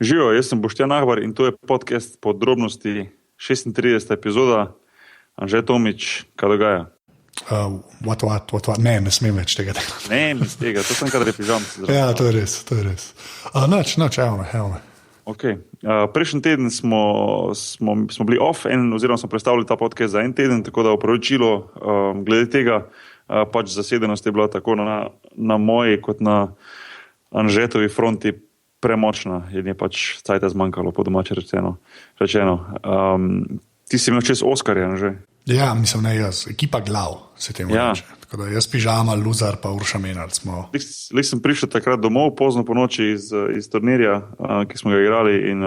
Živijo, jaz sem Boštjan Ahbar in to je podcast Podrobnosti, 36. epizoda. Anže Tomič, kaj dogaja? What? Ne smem več tega delati. Ne, mis tega, to sem kadar je pižam. Ja, to je res. Noč, evo me. Okay. Prejšnji teden smo bili off, oziroma smo predstavili ta podcast za en teden, tako da opravičilo glede tega, pač zasedenost je bila tako na moji kot na Anžetovi fronti premočna, in je pač cajta zmanjkalo, po domače rečeno. Ti si imel čez Oskarja, že? Ja, mislim, ne jaz, ekipa glav se temu reče. Tako da jaz pižama, Luzar pa Urša Menard smo. Lih sem prišel takrat domov, pozno po noči iz turnirja, ki smo ga igrali in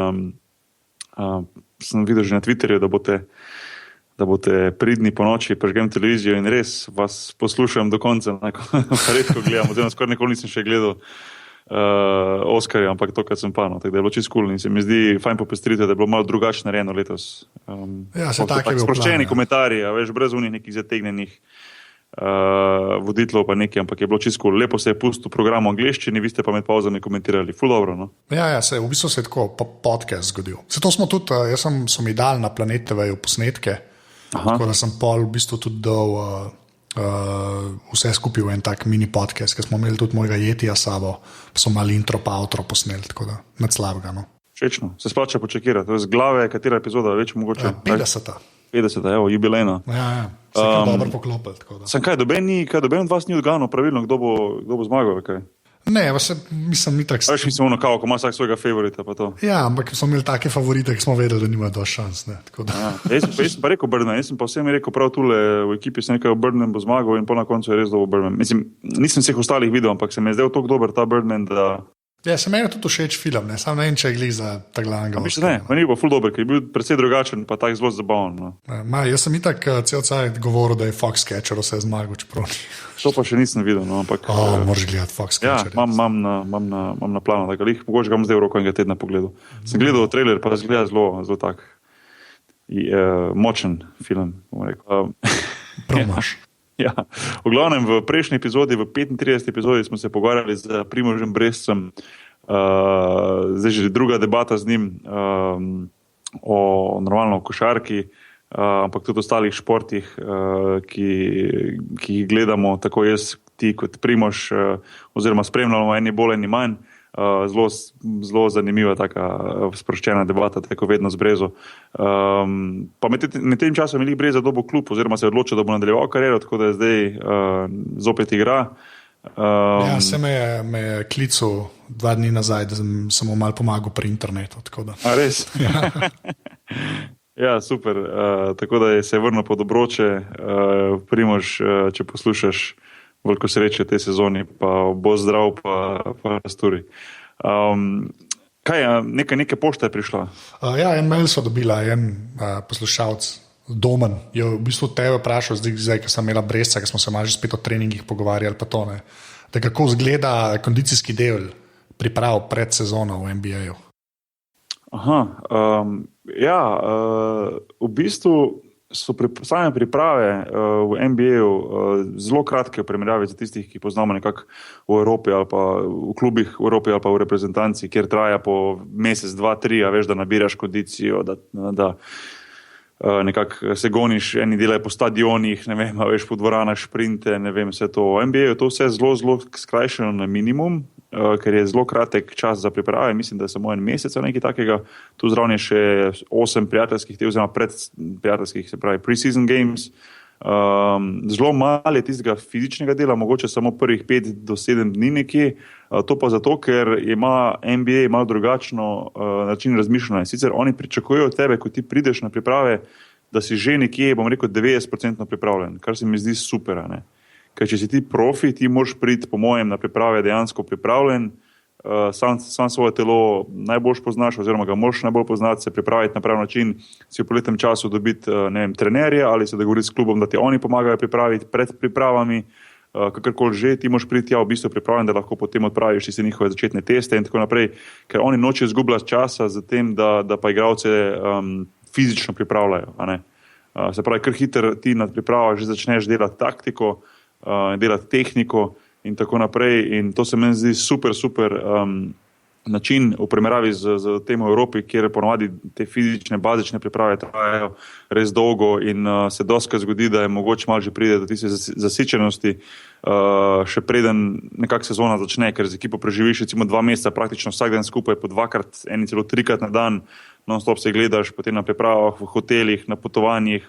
sem videl že na Twitterju, da boste pridni po noči, prežgem televizijo in res vas poslušam do konca, redko gledam, oziroma skoraj nikoli nisem še gledal Oskarja, ampak to, kad sem pa, tako da je bilo čisto cool in se mi zdi fajn popestriti, da je bilo malo drugače narejeno letos. Ja, se tako je bil sproščeni plan, komentarji, veš, brez unih nekih zategnenih voditelov pa nekaj, ampak je bilo čisto cool. Lepo se je pustil program v angleščini, vi ste pa med pauzami komentirali, ful dobro, no? Ja, v bistvu se je tako podcast zgodil. To smo tudi, jaz so mi dali na Planet TV posnetke, tako da sem pol v bistvu tudi dal vse skupaj v en tak mini podcast, ker smo imeli tudi mojega jetija sabo, pa smo mali intro pa outro posneli, tako da nad slabega, no. Všečno, se splača počekirati, to je z glave, katera epizoda, več mogoče? 50. 50, evo, jubilejna. Ja, se je dobro poklopil, tako da. Sem kaj doben od vas ni odganil pravilno, kdo bo zmagal, kaj? Ne, mislim, ni tak... Veš, mislim, ono kao, ko ima vsak svojega favorita, pa to. Ja, ampak smo imeli take favorite, ki smo vedeli, da nimajo dosti šans, ne, tako da. Ja, jaz sem pa rekel Brnen, jaz sem pa vsem rekel prav tule v ekipi, sem nekaj Brnen bo zmagal in po na koncu je res dobil Brnen. Mislim, nisem vseh ostalih videl, ampak se mi je zdel toliko dober ta Brnen, da... Ja, se meni tudi všeč film, ne, sam ne vem, če je glih za ta glavnega. Ne, meni je pa ful dober, ker je bil precej drugačen, pa tak zelo zabaven. No. Jaz sem itak cel cajt govoril, da je Foxcatcher vse zmagal, čeprav ni. To pa še nisem videl, no, ampak... Moraš gledati Foxcatcher. Ja, imam na planu, tako lih, mogoče ga bom zdaj v roko enega tedna pogledal. Sem gledal trailer, pa zgleda zelo tak močen film, bom rekel. Promaš. Ja, v glavnem v prejšnji epizodi, v 35. epizodi smo se pogovarjali z Primožem Brezcem, zdaj že druga debata z njim o normalno košarki, ampak tudi ostalih športih, ki jih gledamo, tako jaz, ti kot Primož, oziroma spremljamo eni bolj, eni manj. Zelo zanimiva taka sproščena debata, tako vedno z Brezo. Pa med tem časom je Breza dobil klub, oziroma se je odločil, da bo nadaljeval kariero, tako da je zdaj zopet igra. Ja, se me je klical 2 dni nazaj, da sem mu malo pomagal pri internetu. Tako da. A res? Ja. Ja, super. Tako da se je vrnil pod obroče. Primož, če poslušaš, veliko sreče v tej sezoni, pa bo zdrav, pa rasturi. Kaj, neka pošta je prišla? Ja, en mail so dobila, en poslušalec, Domen, je v bistvu tebe vprašal, zdaj, ko sem imela Brezca, ko smo se malo že spet o treningih pogovarjali, pa to ne. Da kako izgleda kondicijski del priprav pred sezono v NBA-ju? Aha, v bistvu so same priprave v NBA-ju zelo kratke v primerjavi za tistih, ki poznamo nekako v Evropi ali pa v klubih v Evropi ali pa v reprezentanci, kjer traja po mesec, 2, 3, a veš, da nabiraš kondicijo, da nekako se goniš, eni delajo po stadionih, ne vem, a veš, po dvoranah šprinte, ne vem, vse to. V NBA-ju to vse zelo skrajšeno na minimum, ker je zelo kratek čas za priprave, mislim, da je samo 1 mesec ali nekaj takega. Tu zraven je še 8 prijateljskih, oziroma predprijateljskih, se pravi pre-season games. Zelo malo je tistega fizičnega dela, mogoče samo prvih 5 do 7 dni nekje. To pa zato, ker ima NBA malo drugačno način razmišljanja. Sicer oni pričakujejo od tebe, ko ti prideš na priprave, da si že nekje, bom rekel, 90% pripravljen, kar se mi zdi super, ne? Ker če si ti profi, ti moraš priti, po mojem, na priprave dejansko pripravljen, sam svoje telo najbolj poznaš, oziroma ga moraš najbolj poznati, se pripraviti na prav način, si v poletnem času dobiti, ne vem, trenerje ali se dogovoriti s klubom, da ti oni pomagajo pripraviti pred pripravami, kakorkoli že, ti moraš priti v bistvu pripravljen, da lahko potem odpraviš tiste njihove začetne teste in tako naprej, ker oni nočejo izgubljati časa za tem, da pa igralce fizično pripravljajo, a ne. Se pravi, kar hiter ti na pripravah že začneš delati taktiko, delati tehniko in tako naprej, in to se meni zdi super način v primerjavi z tem v Evropi, kjer ponovadi te fizične, bazične priprave trajajo res dolgo in se doskrat zgodi, da je mogoče malo že pride do tiste zasičenosti, še preden nekak sezona začne, ker z ekipo preživiš recimo 2 meseca praktično vsak dan skupaj po 2-krat, eni celo 3-krat na dan, non-stop se gledaš, potem na pripravah, v hotelih, na potovanjih,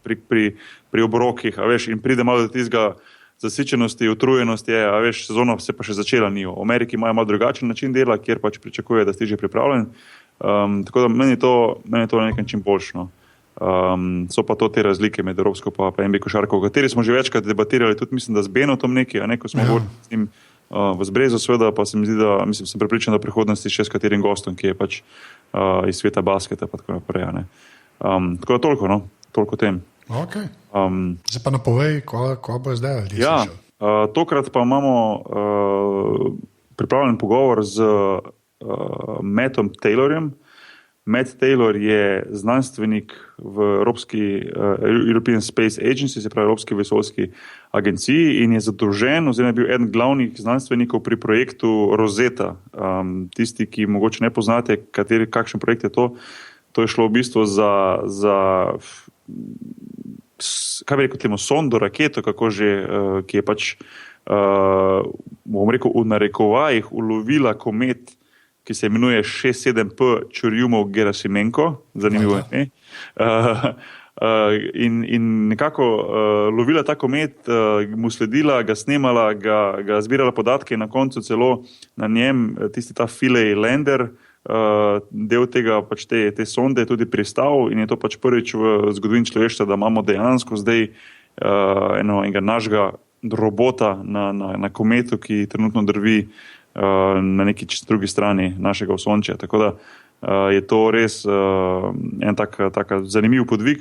pri obrokih, a veš, in pride malo do tistega zasičenosti, utrujenosti je, a veš, sezona se pa še začela ni. V Ameriki imajo malo drugačen način dela, kjer pač pričakuje, da si že pripravljen. Tako da meni je to na nek način boljšno. So pa to te razlike med Evropsko pa NBA košarko, o kateri smo že večkrat debatirali, tudi mislim, da z Benotom nekaj, ko smo govorili s njim v Zbrezu, seveda, pa se mi zdi, da sem prepričan, da prihodnosti še s katerim gostom, ki je pač iz sveta basketa pa tako naprej. Tako da toliko tem. Okay. Zdaj pa napovej, ko bo zdaj? Ja, tokrat pa imamo pripravljen pogovor z Mattom Taylorjem. Matt Taylor je znanstvenik v European Space Agency, se pravi Evropski vesoljski agenciji, in je zadolžen, oziroma je bil eden glavnih znanstvenikov pri projektu Rosetta. Tisti, ki mogoče ne poznate, kakšen projekt je to, to je šlo v bistvu za kaj bi rekel temu, sondo, raketo, kako že, ki je pač, bom rekel, v narekovajih ulovila komet, ki se imenuje 67P Churyumov-Gerasimenko, zanimivo je. In nekako lovila ta komet, mu sledila, ga snemala, ga zbirala podatke in na koncu celo na njem tisti ta Philae lander, del tega pač te sonde je tudi pristal in je to pač prvič v zgodovini človeštva, da imamo dejansko zdaj enega našega robota na kometu, ki trenutno drvi na neki drugi strani našega osončja. Tako da je to res en tak zanimiv podvig,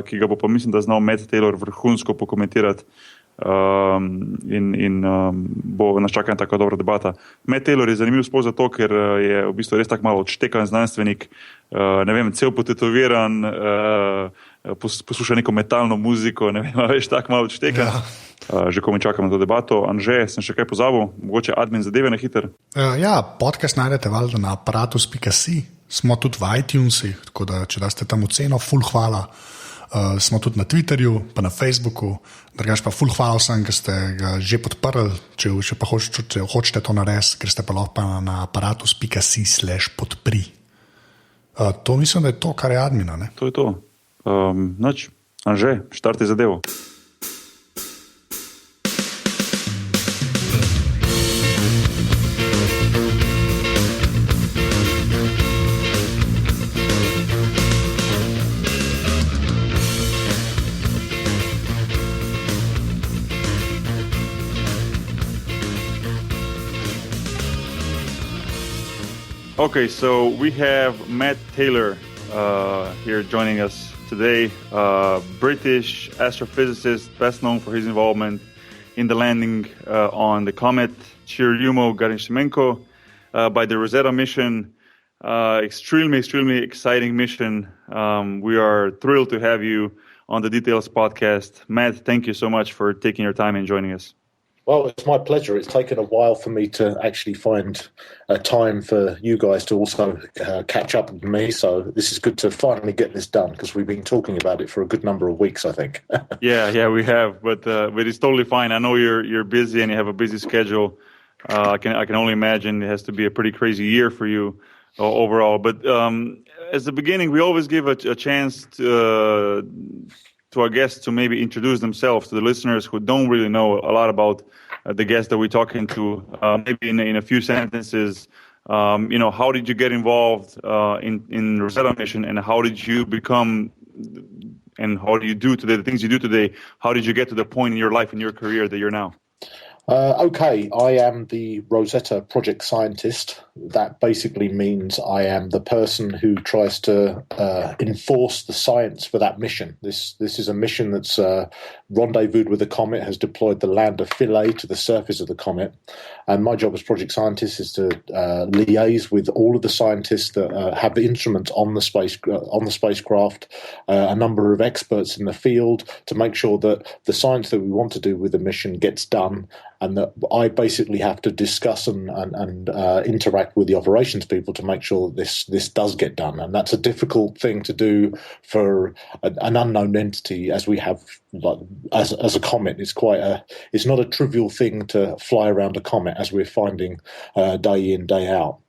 ki ga bo pa mislim, da znal Matt Taylor vrhunsko pokomentirati. In bo nas čaka tako dobra debata. Matt Taylor je zanimiv sploh zato, ker je v bistvu res tako malo odštekan znanstvenik, ne vem, cel potetoviran, posluša neko metalno muziko, ne vem, veš, tako malo odštekan. Že ko mi čakam na to debato. Anže, sem še kaj pozabil? Mogoče admin zadeve na hiter? Ja, podcast najdete valjda na aparatus.si, smo tudi v iTunesih, tako da če daste tam oceno, ful hvala. Smo tudi na Twitterju, pa na Facebooku, drugač pa ful hvala vsem, ki ste ga že podprli, če hočete to narediti, ker ste pa lahko na aparatus.si/podpri. To mislim, da je to, kar je admina, ne? To je to. Anže, štarti zadevo. Okay, so we have Matt Taylor here joining us today, British astrophysicist, best known for his involvement in the landing on the comet Churyumov-Gerasimenko by the Rosetta mission. Extremely exciting mission. We are thrilled to have you on the Details podcast. Matt, thank you so much for taking your time and joining us. Well, it's my pleasure. It's taken a while for me to actually find a time for you guys to also catch up with me. So this is good to finally get this done because we've been talking about it for a good number of weeks, I think. Yeah, we have, but it's totally fine. I know you're busy and you have a busy schedule. I can only imagine it has to be a pretty crazy year for you overall. But as the beginning, we always give a chance to our guests to maybe introduce themselves to the listeners who don't really know a lot about the guests that we're talking to. Maybe in a few sentences, how did you get involved in Rosetta mission, and how did you become, and how do you do today, the things you do today, how did you get to the point in your life, in your career that you're now? Okay, I am the Rosetta project scientist. That basically means I am the person who tries to enforce the science for that mission. This is a mission that's rendezvoused with the comet, has deployed the lander Philae to the surface of the comet. And my job as project scientist is to liaise with all of the scientists that have the instruments on the spacecraft, a number of experts in the field, to make sure that the science that we want to do with the mission gets done. and that I basically have to discuss and interact with the operations people to make sure that this does get done. And that's a difficult thing to do for an unknown entity, as we have, like, as a comet. It's not a trivial thing to fly around a comet, as we're finding day in, day out.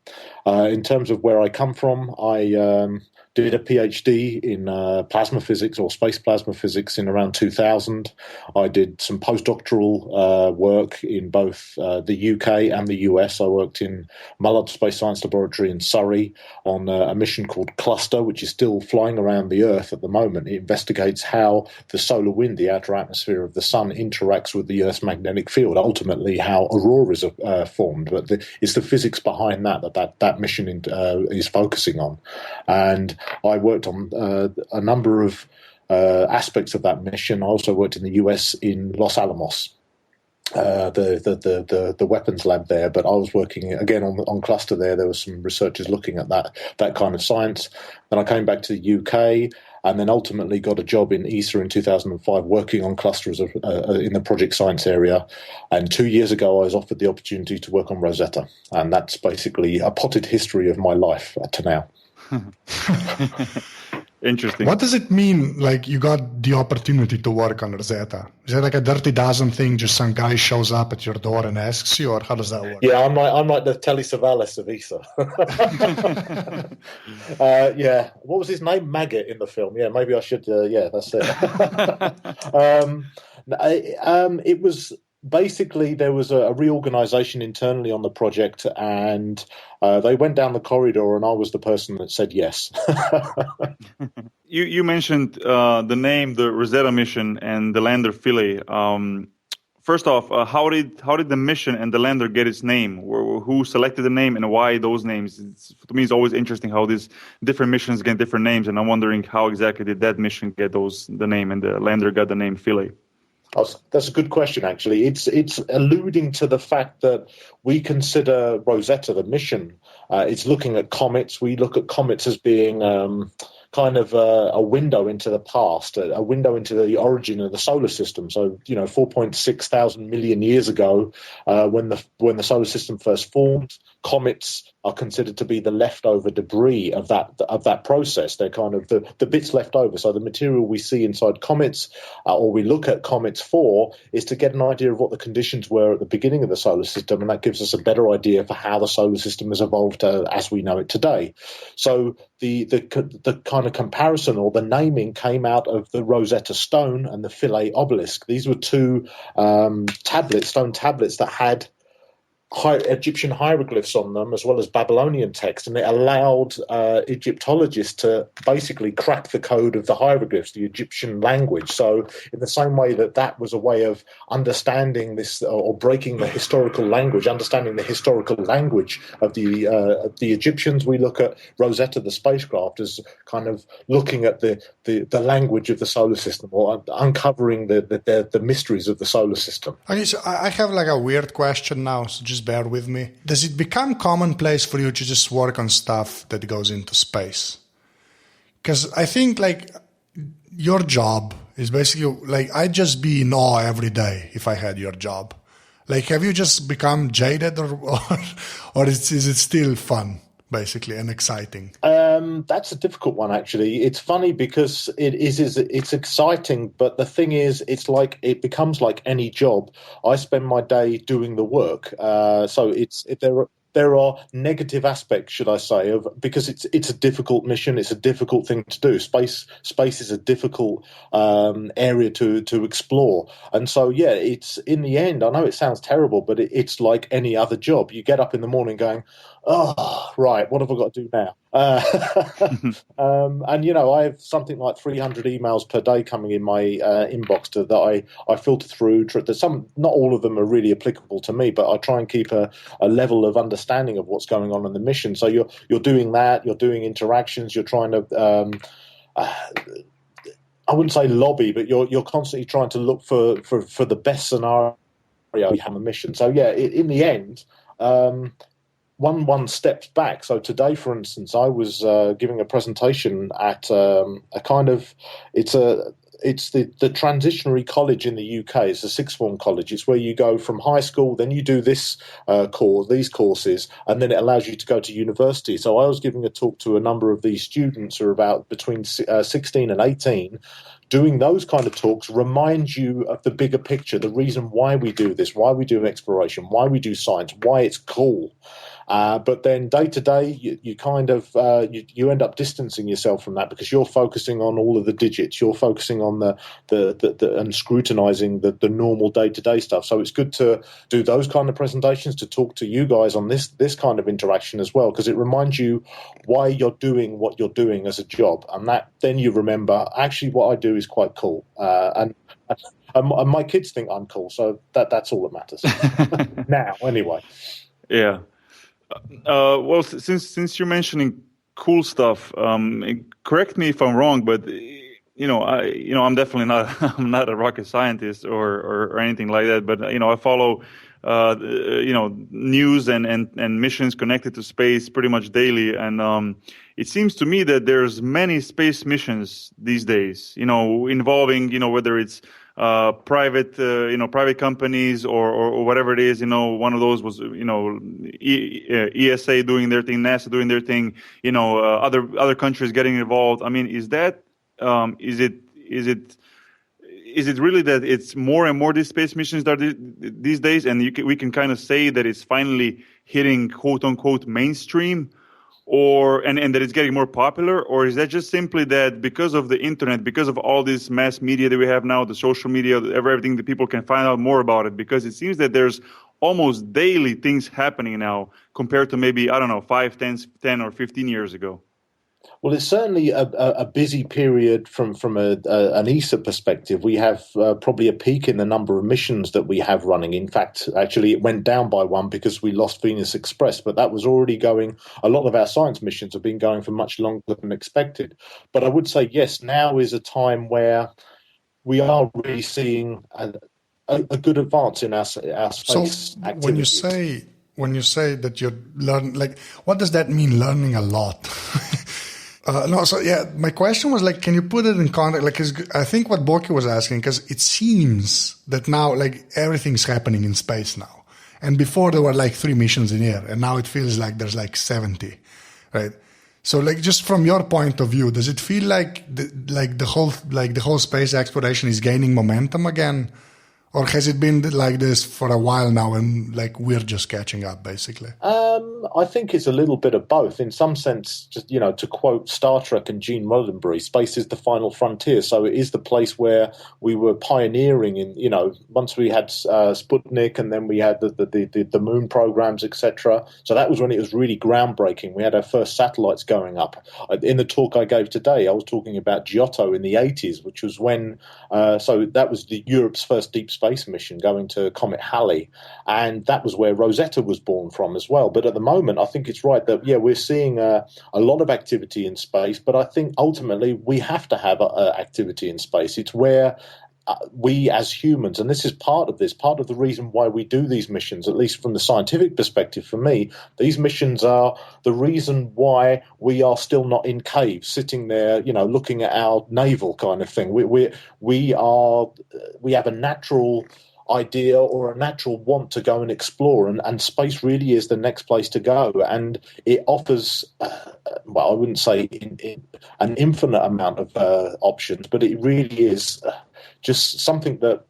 In terms of where I come from, I did a PhD in plasma physics, or space plasma physics, in around 2000. I did some postdoctoral work in both the UK and the US. I worked in Mullard Space Science Laboratory in Surrey on a mission called Cluster, which is still flying around the Earth at the moment. It investigates how the solar wind, the outer atmosphere of the sun, interacts with the Earth's magnetic field, ultimately how auroras are formed. But it's the physics behind that mission is focusing on. And I worked on a number of aspects of that mission. I also worked in the US in Los Alamos, the weapons lab there. But I was working again on Cluster there. There were some researchers looking at that kind of science. Then I came back to the UK, and then ultimately got a job in ESA in 2005 working on Cluster in the project science area. And 2 years ago, I was offered the opportunity to work on Rosetta. And that's basically a potted history of my life to now. Interesting. What does it mean, like, you got the opportunity to work on Rosetta? Is it like a Dirty Dozen thing, just some guy shows up at your door and asks you, or how does that work? Yeah, I'm like the Telly Savalas of ESA. Yeah, what was his name? Maggot in the film. Yeah, maybe I should. Yeah, that's it. It was basically, there was a reorganization internally on the project, and they went down the corridor, and I was the person that said yes. You mentioned the name, the Rosetta mission, and the lander Philae. First off, how did the mission and the lander get its name? Who selected the name, and why those names? To me, it's always interesting how these different missions get different names, and I'm wondering how exactly did that mission get the name, and the lander got the name Philae. Oh, that's a good question, actually. It's alluding to the fact that we consider Rosetta, the mission, it's looking at comets. We look at comets as being kind of a window into the past, a window into the origin of the solar system. So, 4.6 thousand million years ago, when the solar system first formed, comets are considered to be the leftover debris of that process. They're kind of the bits left over. So the material we see inside comets, or we look at comets for, is to get an idea of what the conditions were at the beginning of the solar system, and that gives us a better idea for how the solar system has evolved as we know it today. So the kind of comparison, or the naming, came out of the Rosetta Stone and the Philae obelisk. These were two stone tablets that had Egyptian hieroglyphs on them, as well as Babylonian text, and it allowed Egyptologists to basically crack the code of the hieroglyphs, the Egyptian language. So in the same way that was a way of understanding this, or breaking the historical language, understanding the historical language of the Egyptians, we look at Rosetta, the spacecraft, as kind of looking at the language of the solar system, or uncovering the mysteries of the solar system. Okay, so I have like a weird question now, so just bear with me. Does it become commonplace for you to just work on stuff that goes into space? Because I think like your job is basically like, I'd just be in awe every day if I had your job. Like, have you just become jaded, or is it still fun, basically, and exciting? That's a difficult one, actually. It's funny because it's exciting, but the thing is, it becomes like any job. I spend my day doing the work, so there are negative aspects, should I say, because it's a difficult mission. It's a difficult thing to do. Space is a difficult area to explore, and so it's, in the end, I know it sounds terrible, but it's like any other job. You get up in the morning going, oh, right, what have I got to do now? And I have something like 300 emails per day coming in my inbox that I filter through. Not all of them are really applicable to me, but I try and keep a level of understanding of what's going on in the mission. So you're doing that. You're doing interactions. You're trying to. I wouldn't say lobby, but you're constantly trying to look for the best scenario you have a mission. So in the end. One steps back. So today, for instance, I was giving a presentation at it's the transitionary college in the UK. It's a sixth form college. It's where you go from high school, then you do these courses, and then it allows you to go to university. So I was giving a talk to a number of these students who are about between 16 and 18. Doing those kind of talks reminds you of the bigger picture, the reason why we do this, why we do exploration, why we do science, why it's cool. But then day to day, you kind of you end up distancing yourself from that because you're focusing on all of the digits. You're focusing on the and scrutinizing the normal day to day stuff. So it's good to do those kind of presentations, to talk to you guys on this kind of interaction as well, because it reminds you why you're doing what you're doing as a job, and that then you remember actually what I do is quite cool, and my kids think I'm cool, so that's all that matters now. Anyway, yeah. Well, since you're mentioning cool stuff, correct me if I'm wrong, but I'm definitely not I'm not a rocket scientist or anything like that. But I follow news and missions connected to space pretty much daily, and it seems to me that there's many space missions these days. Involving whether it's private companies or whatever it is. One of those was ESA doing their thing, NASA doing their thing. Other countries getting involved. I mean, is it really that it's more and more these space missions that these days, and we can kind of say that it's finally hitting quote unquote mainstream? And that it's getting more popular, or is that just simply that because of the internet, because of all this mass media that we have now, the social media, everything, that people can find out more about it? Because it seems that there's almost daily things happening now compared to maybe, 5, 10 or 15 years ago. Well, it's certainly a busy period from an ESA perspective. We have probably a peak in the number of missions that we have running. In fact, actually, it went down by one because we lost Venus Express, but that was already going. A lot of our science missions have been going for much longer than expected. But I would say, yes, now is a time where we are really seeing a good advance in our space activities. When you say that you're learning, what does that mean, learning a lot? My question was can you put it in context? I think what Borky was asking, because it seems that now everything's happening in space now, and before there were 3 missions in here, and now it feels like there's 70, right? So just from your point of view, does it feel like the whole space exploration is gaining momentum again? Or has it been like this for a while now and we're just catching up, basically? I think it's a little bit of both. In some sense, just, to quote Star Trek and Gene Roddenberry, space is the final frontier. So it is the place where we were pioneering in, once we had Sputnik and then we had the moon programs, etc. So that was when it was really groundbreaking. We had our first satellites going up. In the talk I gave today, I was talking about Giotto in the 80s, which was when, so that was Europe's first deep space mission going to Comet Halley, and that was where Rosetta was born from as well. But at the moment, I think it's right that we're seeing a lot of activity in space, but I think ultimately we have to have activity in space. It's where we as humans, and this is part of the reason why we do these missions, at least from the scientific perspective for me, these missions are the reason why we are still not in caves, sitting there, looking at our navel kind of thing. We have a natural idea or a natural want to go and explore, and space really is the next place to go, and it offers I wouldn't say an infinite amount of options, but it really is just something that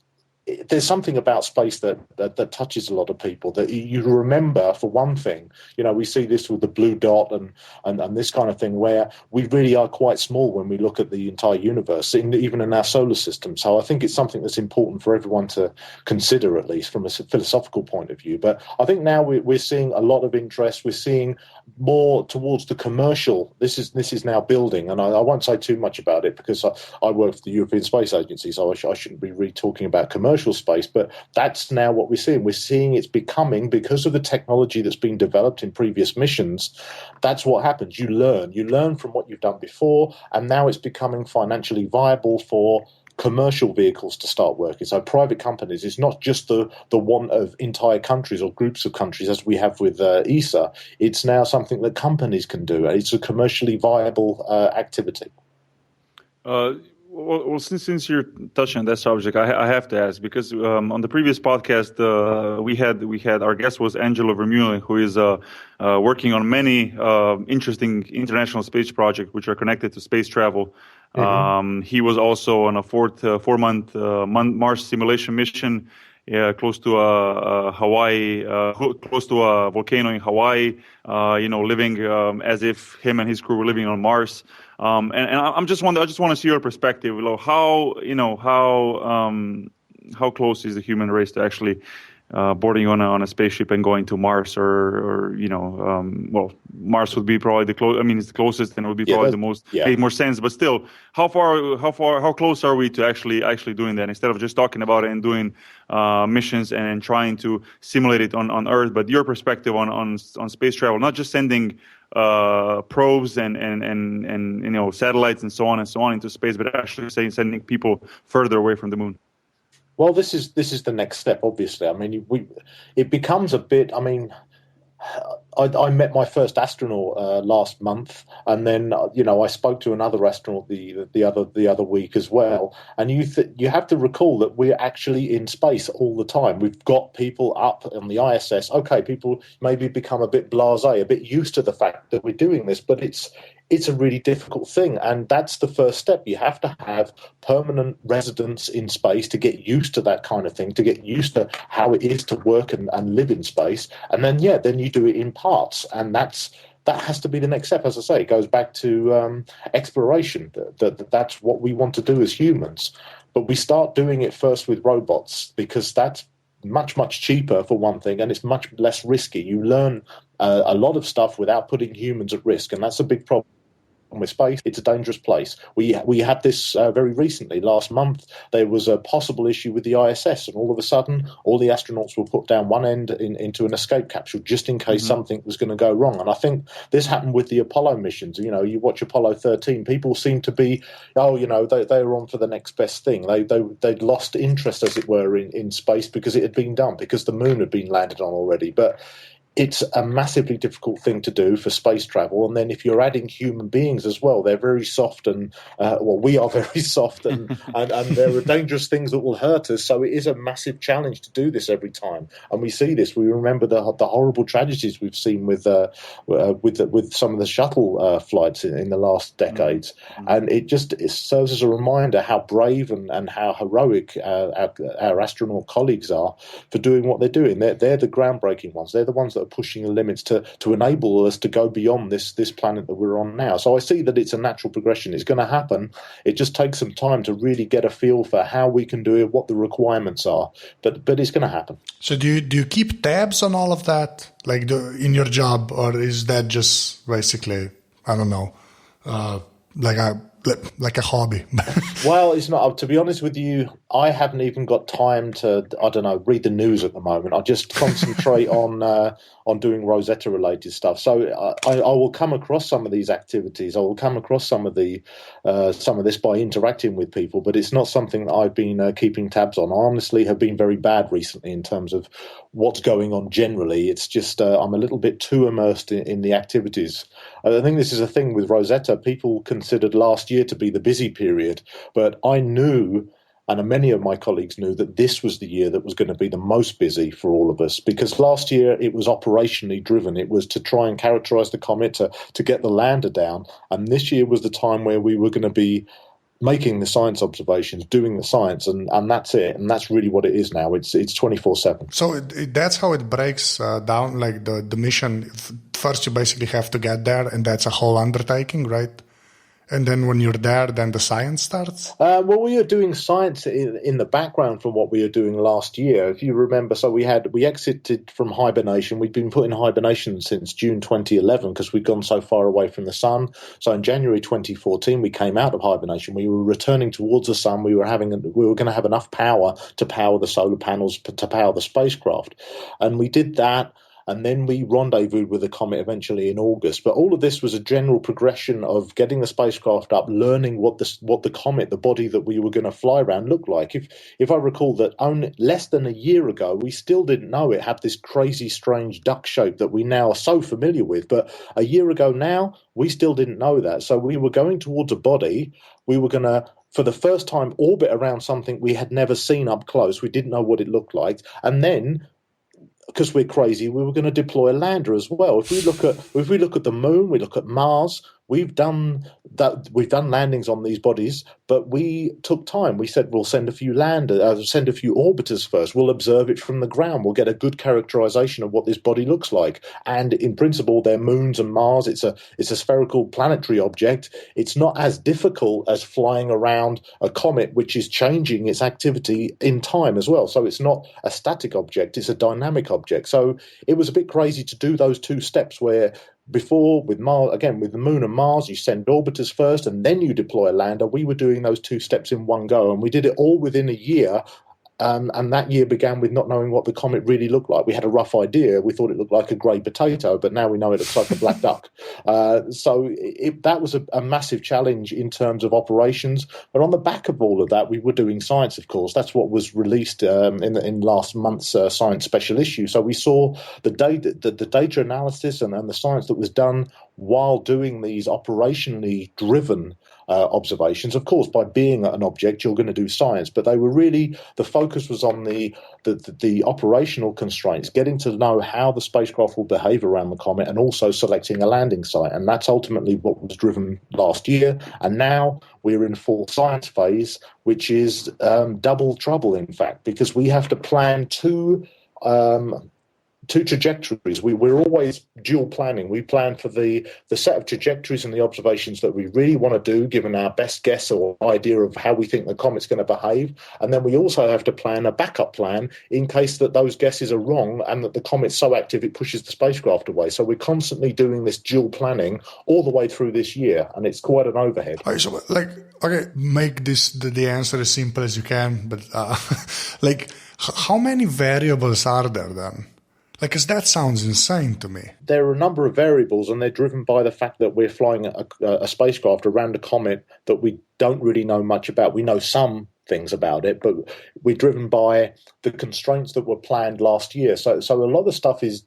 there's something about space that touches a lot of people, that you remember. For one thing, we see this with the blue dot and this kind of thing, where we really are quite small when we look at the entire universe, even in our solar system. So I think it's something that's important for everyone to consider, at least from a philosophical point of view. But I think now we're seeing a lot of interest. We're seeing more towards the commercial. This is now building, and I won't say too much about it because I work for the European Space Agency, so I shouldn't be really talking about commercial space, but that's now what we're seeing. We're seeing it's becoming, because of the technology that's been developed in previous missions, that's what happens. You learn from what you've done before, and now it's becoming financially viable for commercial vehicles to start working. So private companies, it's not just the want of entire countries or groups of countries as we have with ESA. It's now something that companies can do. It's a commercially viable activity. Well, since you're touching on that subject, I have to ask, because on the previous podcast we had our guest was Angelo Vermeulen, who is working on many interesting international space projects which are connected to space travel. Mm-hmm. He was also on a 4-month Mars simulation mission close to Hawaii, close to a volcano in Hawaii. Living as if him and his crew were living on Mars. And I just want to see your perspective. How close is the human race to actually boarding on a spaceship and going to Mars, or Mars would be probably it's the closest, and it would be probably the most make more sense. But still, how close are we to actually doing that, instead of just talking about it and doing missions and trying to simulate it on Earth? But your perspective on space travel, not just sending probes and satellites and so on into space, but actually sending people further away from the moon. Well, this is the next step, obviously. I mean, it becomes a bit. I mean, I met my first astronaut last month, and then I spoke to another astronaut the other week as well. And you have to recall that we're actually in space all the time. We've got people up on the ISS. Okay, people maybe become a bit blasé, a bit used to the fact that we're doing this, but it's a really difficult thing, and that's the first step. You have to have permanent residence in space to get used to that kind of thing, to get used to how it is to work and live in space, and then you do it in parts, and that has to be the next step. As I say, it goes back to exploration. That's what we want to do as humans, but we start doing it first with robots, because that's much cheaper for one thing, and it's much less risky. You learn a lot of stuff without putting humans at risk, and that's a big problem with space. It's a dangerous place. We had this very recently. Last month there was a possible issue with the ISS, and all of a sudden all the astronauts were put down one end into an escape capsule just in case something was going to go wrong. And I think this happened with the Apollo missions. You watch Apollo 13, people seem to be they were on for the next best thing. They'd lost interest, as it were, in space, because it had been done, because the moon had been landed on already. But it's a massively difficult thing to do for space travel. And then if you're adding human beings as well, they're very soft, and we are very soft, and there are dangerous things that will hurt us. So it is a massive challenge to do this every time. And we see this. We remember the horrible tragedies we've seen with some of the shuttle flights in the last decades. And it serves as a reminder how brave and how heroic our astronaut colleagues are for doing what they're doing. They're the groundbreaking ones. They're the ones that are pushing the limits to enable us to go beyond this planet that we're on now. So I see that it's a natural progression. It's going to happen. It just takes some time to really get a feel for how we can do it, what the requirements are. But it's going to happen. So do you keep tabs on all of that, like in your job, or is that just basically, I don't know, like a hobby? Well, it's not. To be honest with you, I haven't even got time to, read the news at the moment. I just concentrate on doing Rosetta related stuff. So I will come across some of these activities. I will come across some of this by interacting with people, but it's not something that I've been keeping tabs on. I honestly have been very bad recently in terms of what's going on generally. It's just I'm a little bit too immersed in the activities. I think this is a thing with Rosetta. People considered last year to be the busy period, but I knew, and many of my colleagues knew, that this was the year that was going to be the most busy for all of us, because last year it was operationally driven. It was to try and characterize the comet, to get the lander down, and this year was the time where we were going to be making the science observations, doing the science, and that's it. And that's really what it is now. It's 24/7. So that's how it breaks down, like the mission. First, you basically have to get there, and that's a whole undertaking, right? And then when you're there, then the science starts? Well, we are doing science in the background from what we were doing last year. If you remember, so we exited from hibernation. We'd been put in hibernation since June 2011 because we'd gone so far away from the sun. So in January 2014, we came out of hibernation. We were returning towards the sun. We were going to have enough power to power the solar panels, to power the spacecraft. And we did that. And then we rendezvoused with the comet eventually in August. But all of this was a general progression of getting the spacecraft up, learning what the comet, the body that we were going to fly around, looked like. If I recall that only less than a year ago, we still didn't know it had this crazy, strange duck shape that we now are so familiar with. But a year ago now, we still didn't know that. So we were going towards a body. We were going to for the first time, orbit around something we had never seen up close. We didn't know what it looked like. And then, because we're crazy, we were going to deploy a lander as well. If we look at the moon, we look at Mars. We've done landings on these bodies, but we took time. We said we'll send a few orbiters first. We'll observe it from the ground. We'll get a good characterization of what this body looks like. And in principle, they're moons and Mars. It's a spherical planetary object. It's not as difficult as flying around a comet, which is changing its activity in time as well. So it's not a static object. It's a dynamic object. So it was a bit crazy to do those two steps where before, with Mars, again, with the moon and Mars, you send orbiters first and then you deploy a lander. We were doing those two steps in one go, and we did it all within a year. And that year began with not knowing what the comet really looked like. We had a rough idea. We thought it looked like a grey potato, but now we know it looks like a black duck. So that was a massive challenge in terms of operations. But on the back of all of that, we were doing science, of course. That's what was released in last month's Science Special Issue. So we saw the data analysis and the science that was done while doing these operationally driven observations. Of course, by being an object, you're going to do science, but they were really, the focus was on the operational constraints, getting to know how the spacecraft will behave around the comet, and also selecting a landing site. And that's ultimately what was driven last year. And now we're in full science phase, which is double trouble, in fact, because we have to plan two trajectories. We're always dual planning. We plan for the set of trajectories and the observations that we really want to do, given our best guess or idea of how we think the comet's going to behave. And then we also have to plan a backup plan in case that those guesses are wrong and that the comet's so active it pushes the spacecraft away. So we're constantly doing this dual planning all the way through this year, and it's quite an overhead. Okay, so make this the answer as simple as you can, but how many variables are there then? Because that sounds insane to me. There are a number of variables, and they're driven by the fact that we're flying a spacecraft around a comet that we don't really know much about. We know some things about it, but we're driven by the constraints that were planned last year. So a lot of stuff is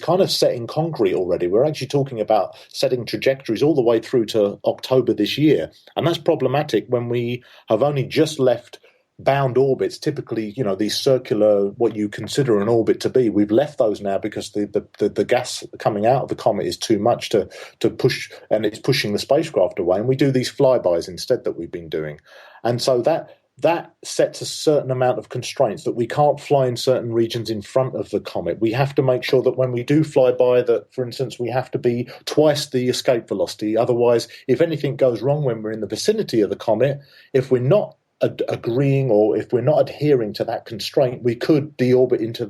kind of set in concrete already. We're actually talking about setting trajectories all the way through to October this year. And that's problematic when we have only just left bound orbits, typically, these circular, what you consider an orbit to be. We've left those now because the gas coming out of the comet is too much to push, and it's pushing the spacecraft away. And we do these flybys instead that we've been doing. And so that sets a certain amount of constraints, that we can't fly in certain regions in front of the comet. We have to make sure that when we do fly by, that, for instance, we have to be twice the escape velocity. Otherwise, if anything goes wrong when we're in the vicinity of the comet, if we're not agreeing or if we're not adhering to that constraint, we could deorbit into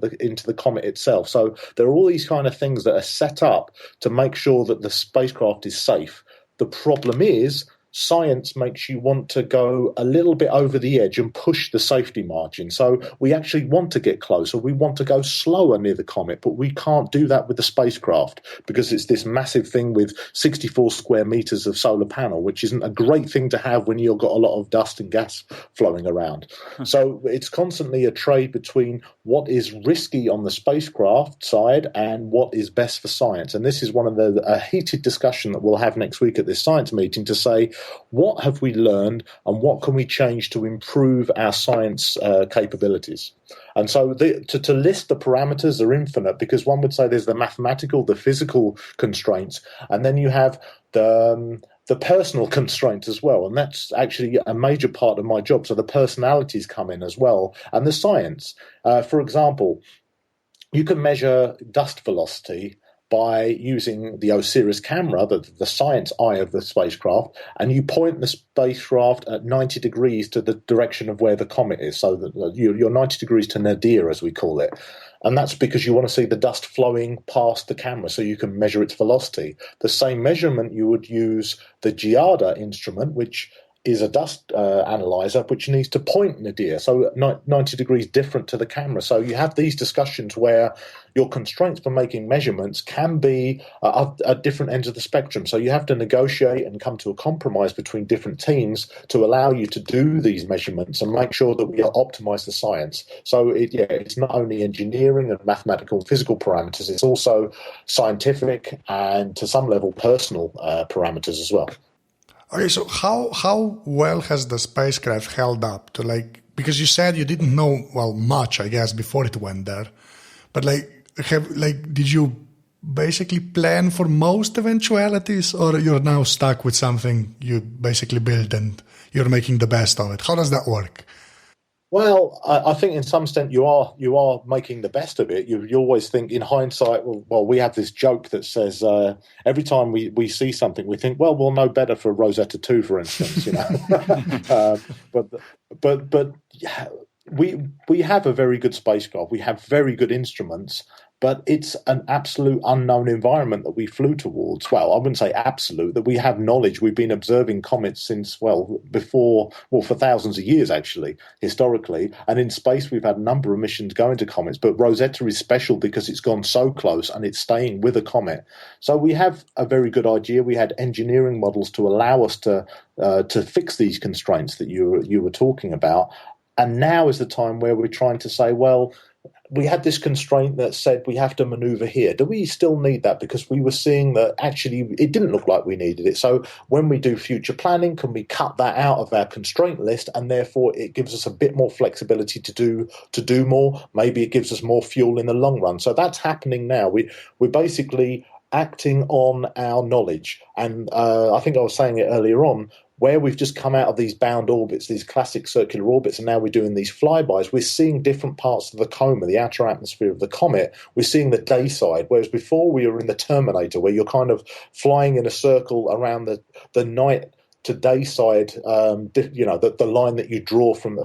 the comet itself. So there are all these kind of things that are set up to make sure that the spacecraft is safe. The problem is, science makes you want to go a little bit over the edge and push the safety margin. So we actually want to get closer. We want to go slower near the comet, but we can't do that with the spacecraft because it's this massive thing with 64 square meters of solar panel, which isn't a great thing to have when you've got a lot of dust and gas flowing around. So it's constantly a trade between what is risky on the spacecraft side and what is best for science. And this is one of a heated discussion that we'll have next week at this science meeting, to say, what have we learned and what can we change to improve our science capabilities? And so to list the parameters are infinite, because one would say there's the mathematical, the physical constraints, and then you have the personal constraints as well. And that's actually a major part of my job. So the personalities come in as well, and the science. For example, you can measure dust velocity by using the OSIRIS camera, the science eye of the spacecraft, and you point the spacecraft at 90 degrees to the direction of where the comet is. So that you're 90 degrees to nadir, as we call it. And that's because you want to see the dust flowing past the camera so you can measure its velocity. The same measurement you would use the Giada instrument, which is a dust analyzer, which needs to point nadir, so 90 degrees different to the camera. So you have these discussions where your constraints for making measurements can be at different ends of the spectrum. So you have to negotiate and come to a compromise between different teams to allow you to do these measurements and make sure that we optimize the science. So it's not only engineering and mathematical and physical parameters, it's also scientific and to some level personal parameters as well. Okay, so how well has the spacecraft held up to because you said you didn't know much, I guess, before it went there, but did you basically plan for most eventualities, or you're now stuck with something you basically built and you're making the best of it? How does that work? Well, I think in some extent you are making the best of it. You always think in hindsight. Well, we have this joke that says every time we see something, we think, well, we'll know better for Rosetta 2, for instance. But we have a very good spacecraft. We have very good instruments. But it's an absolute unknown environment that we flew towards. Well, I wouldn't say absolute, that we have knowledge. We've been observing comets since, for thousands of years, actually, historically. And in space, we've had a number of missions going to comets. But Rosetta is special because it's gone so close and it's staying with a comet. So we have a very good idea. We had engineering models to allow us to fix these constraints that you were talking about. And now is the time where we're trying to say, well, we had this constraint that said we have to maneuver here. Do we still need that? Because we were seeing that actually it didn't look like we needed it. So when we do future planning, can we cut that out of our constraint list? And therefore it gives us a bit more flexibility to do more. Maybe it gives us more fuel in the long run. So that's happening now. We're basically acting on our knowledge. And I think I was saying it earlier on, where we've just come out of these bound orbits, these classic circular orbits, and now we're doing these flybys, we're seeing different parts of the coma, the outer atmosphere of the comet. We're seeing the day side, whereas before we were in the Terminator, where you're kind of flying in a circle around the night to day side, the line that you draw from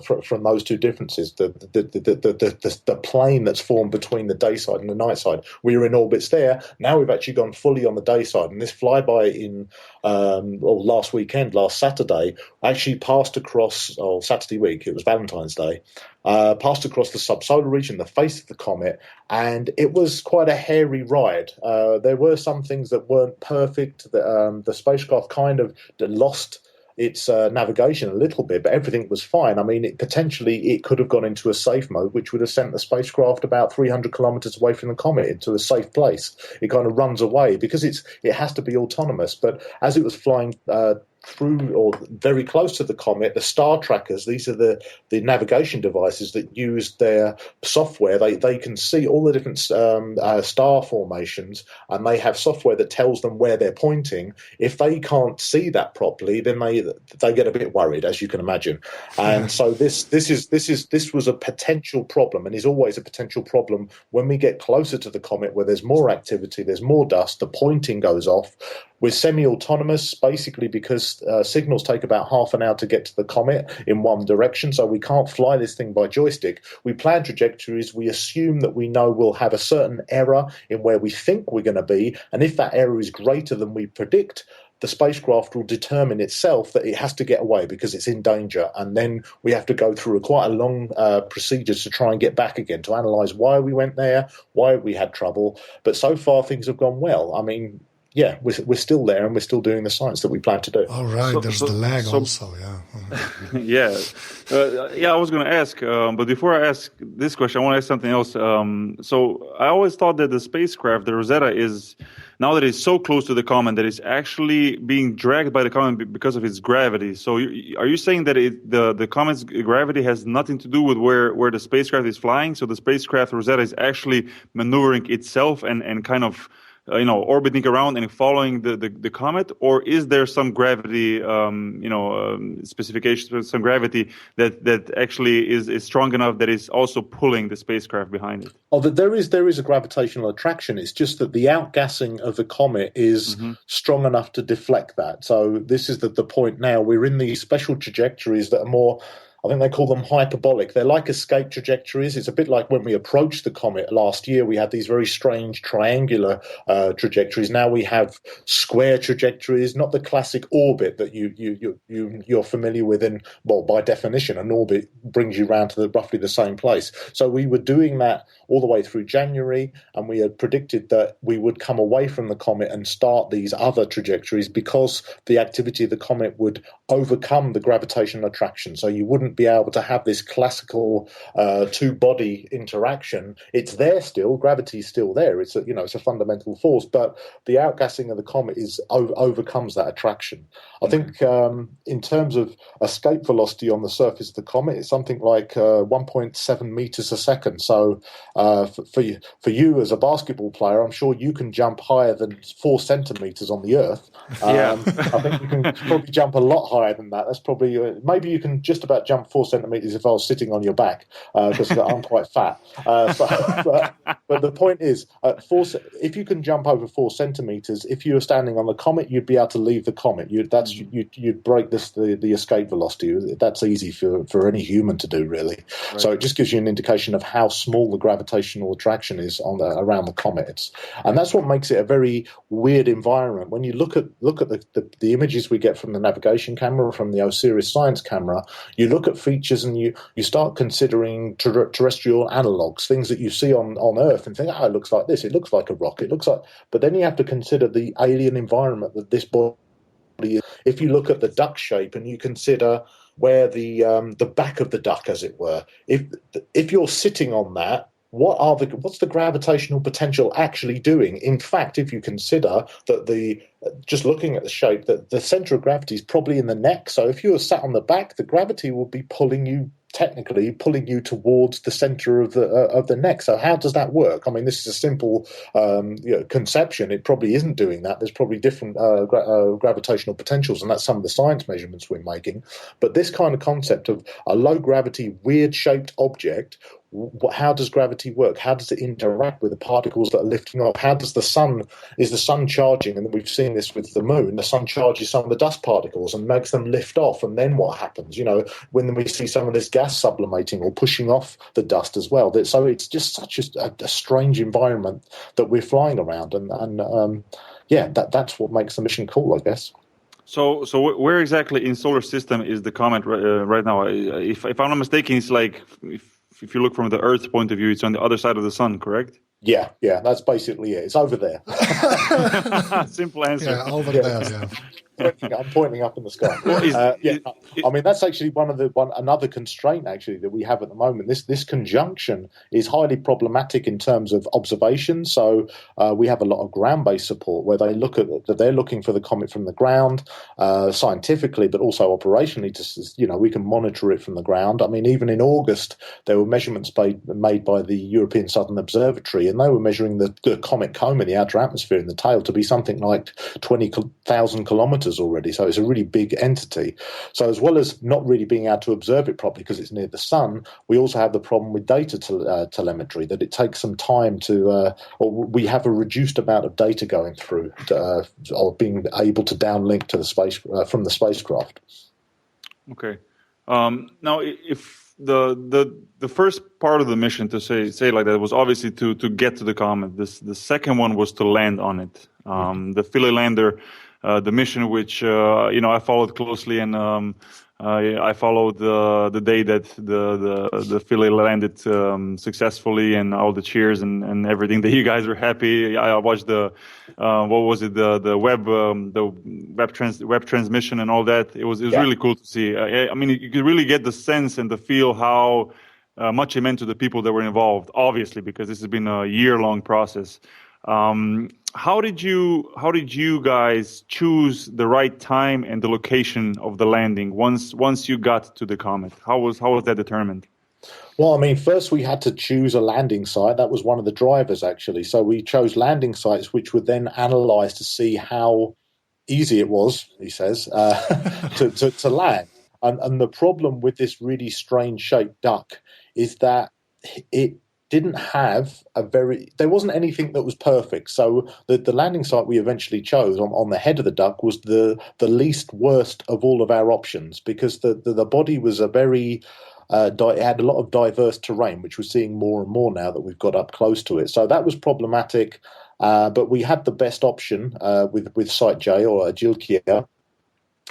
those two differences, the plane that's formed between the day side and the night side. We were in orbits there. Now we've actually gone fully on the day side, and this flyby last Saturday, actually passed across, Saturday week, it was Valentine's Day, passed across the subsolar region, the face of the comet, and it was quite a hairy ride. There were some things that weren't perfect. The spacecraft kind of lost its navigation a little bit, but everything was fine. I mean, it could have gone into a safe mode, which would have sent the spacecraft about 300 kilometers away from the comet into a safe place. It kind of runs away because it has to be autonomous. But as it was flying through or very close to the comet, the star trackers, these are the navigation devices that use their software. They can see all the different star formations, and they have software that tells them where they're pointing. If they can't see that properly, then they get a bit worried, as you can imagine. And so this was a potential problem, and is always a potential problem when we get closer to the comet, where there's more activity, there's more dust, the pointing goes off. We're semi-autonomous, basically, because signals take about half an hour to get to the comet in one direction, so we can't fly this thing by joystick. We plan trajectories. We assume that we know we'll have a certain error in where we think we're going to be, and if that error is greater than we predict, the spacecraft will determine itself that it has to get away because it's in danger, and then we have to go through quite a long procedures to try and get back again, to analyse why we went there, why we had trouble. But so far things have gone well. I mean, yeah, we're still there, and we're still doing the science that we plan to do. All right, there's the lag also, yeah. Yeah, I was going to ask, but before I ask this question, I want to ask something else. So I always thought that the spacecraft, the Rosetta, is, now that it's so close to the comet, that it's actually being dragged by the comet because of its gravity. So are you saying that the comet's gravity has nothing to do with where the spacecraft is flying? So the spacecraft Rosetta is actually maneuvering itself and kind of orbiting around and following the comet, or is there some gravity, specification, some gravity that actually is strong enough that is also pulling the spacecraft behind it? Oh, there is a gravitational attraction. It's just that the outgassing of the comet is strong enough to deflect that. So this is the point now. We're in these special trajectories that are more, I think they call them hyperbolic. They're like escape trajectories. It's a bit like when we approached the comet last year, we had these very strange triangular trajectories. Now we have square trajectories, not the classic orbit that you're familiar with. By definition, an orbit brings you round to roughly the same place. So we were doing that all the way through January, and we had predicted that we would come away from the comet and start these other trajectories because the activity of the comet would overcome the gravitational attraction. So you wouldn't wouldn't be able to have this classical two-body interaction. It's there still. Gravity's still there. It's a fundamental force, but the outgassing of the comet overcomes that attraction. I think in terms of escape velocity on the surface of the comet, it's something like 1.7 meters a second. So for you as a basketball player, I'm sure you can jump higher than 4 centimeters on the Earth. I think you can probably jump a lot higher than that. That's probably maybe you can just about jump 4 centimeters if I was sitting on your back, because I'm quite fat. But the point is, if you can jump over 4 centimeters, if you were standing on the comet, you'd be able to leave the comet. You'd break the escape velocity. That's easy for any human to do, really. Right. So it just gives you an indication of how small the gravitational attraction is around the comet. And that's what makes it a very weird environment. When you look at the images we get from the navigation camera, from the OSIRIS science camera, you look at features and you start considering terrestrial analogues, things that you see on Earth, and think, it looks like this, it looks like a rock, it looks like... But then you have to consider the alien environment that this body is. If you look at the duck shape and you consider where the back of the duck, as it were, if you're sitting on that, what's the gravitational potential actually doing? In fact, if you consider that just looking at the shape, that the center of gravity is probably in the neck. So if you were sat on the back, the gravity will be pulling you towards the center of the neck. So how does that work? I mean, this is a simple conception. It probably isn't doing that. There's probably different gravitational potentials, and that's some of the science measurements we're making. But this kind of concept of a low gravity, weird shaped object, how does gravity work? How does it interact with the particles that are lifting off? Is the sun charging? And we've seen this with the moon. The sun charges some of the dust particles and makes them lift off. And then what happens? When we see some of this gas sublimating or pushing off the dust as well. So it's just such a strange environment that we're flying around. That's what makes the mission cool, I guess. So where exactly in solar system is the comet right now? If I'm not mistaken, it's like... If you look from the Earth's point of view, it's on the other side of the sun, correct? Yeah, that's basically it. It's over there. Simple answer. Yeah, over there, yeah. I'm pointing up in the sky. I mean, that's actually another constraint actually that we have at the moment. This conjunction is highly problematic in terms of observation. So we have a lot of ground-based support where they're looking for the comet from the ground, scientifically, but also operationally. We can monitor it from the ground. I mean, even in August, there were measurements made by the European Southern Observatory, and they were measuring the comet coma, the outer atmosphere in the tail, to be something like 20,000 kilometers already. So it's a really big entity. So as well as not really being able to observe it properly because it's near the sun, we also have the problem with data telemetry, that it takes some time or we have a reduced amount of data going through or being able to downlink to the space from the spacecraft. Okay. Now, if the first part of the mission, to say like that, was obviously to get to the comet. The second one was to land on it. The Philae lander, the mission which I followed closely, and I followed the day that the Philae landed successfully, and all the cheers and everything that you guys were happy. I watched the web transmission and all that. It was really cool to see. I mean, you could really get the sense and the feel how much it meant to the people that were involved. Obviously, because this has been a year-long process. How did you guys choose the right time and the location of the landing once you got to the comet? How was that determined? Well, I mean, first we had to choose a landing site. That was one of the drivers, actually. So we chose landing sites which were then analysed to see how easy it was, he says, to land. And the problem with this really strange shaped duck is that it didn't have there wasn't anything that was perfect. So the landing site we eventually chose on the head of the duck was the least worst of all of our options, because the body was a very it had a lot of diverse terrain, which we're seeing more and more now that we've got up close to it. So that was problematic, but we had the best option with Site J, or Agilkia.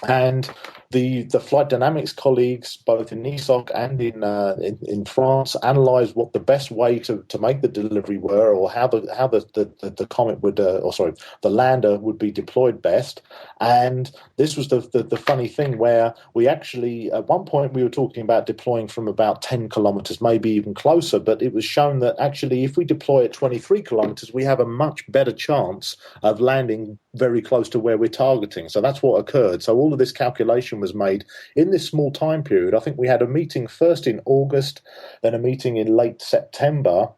And the flight dynamics colleagues, both in ESOC and in France, analysed what the best way to make the delivery were, or how the comet would, the lander would be deployed best. And this was the funny thing, where we actually, at one point, we were talking about deploying from about 10 kilometres, maybe even closer, but it was shown that actually if we deploy at 23 kilometres, we have a much better chance of landing very close to where we're targeting. So that's what occurred. So all of this calculation was made in this small time period. I think we had a meeting first in August, then a meeting in late September,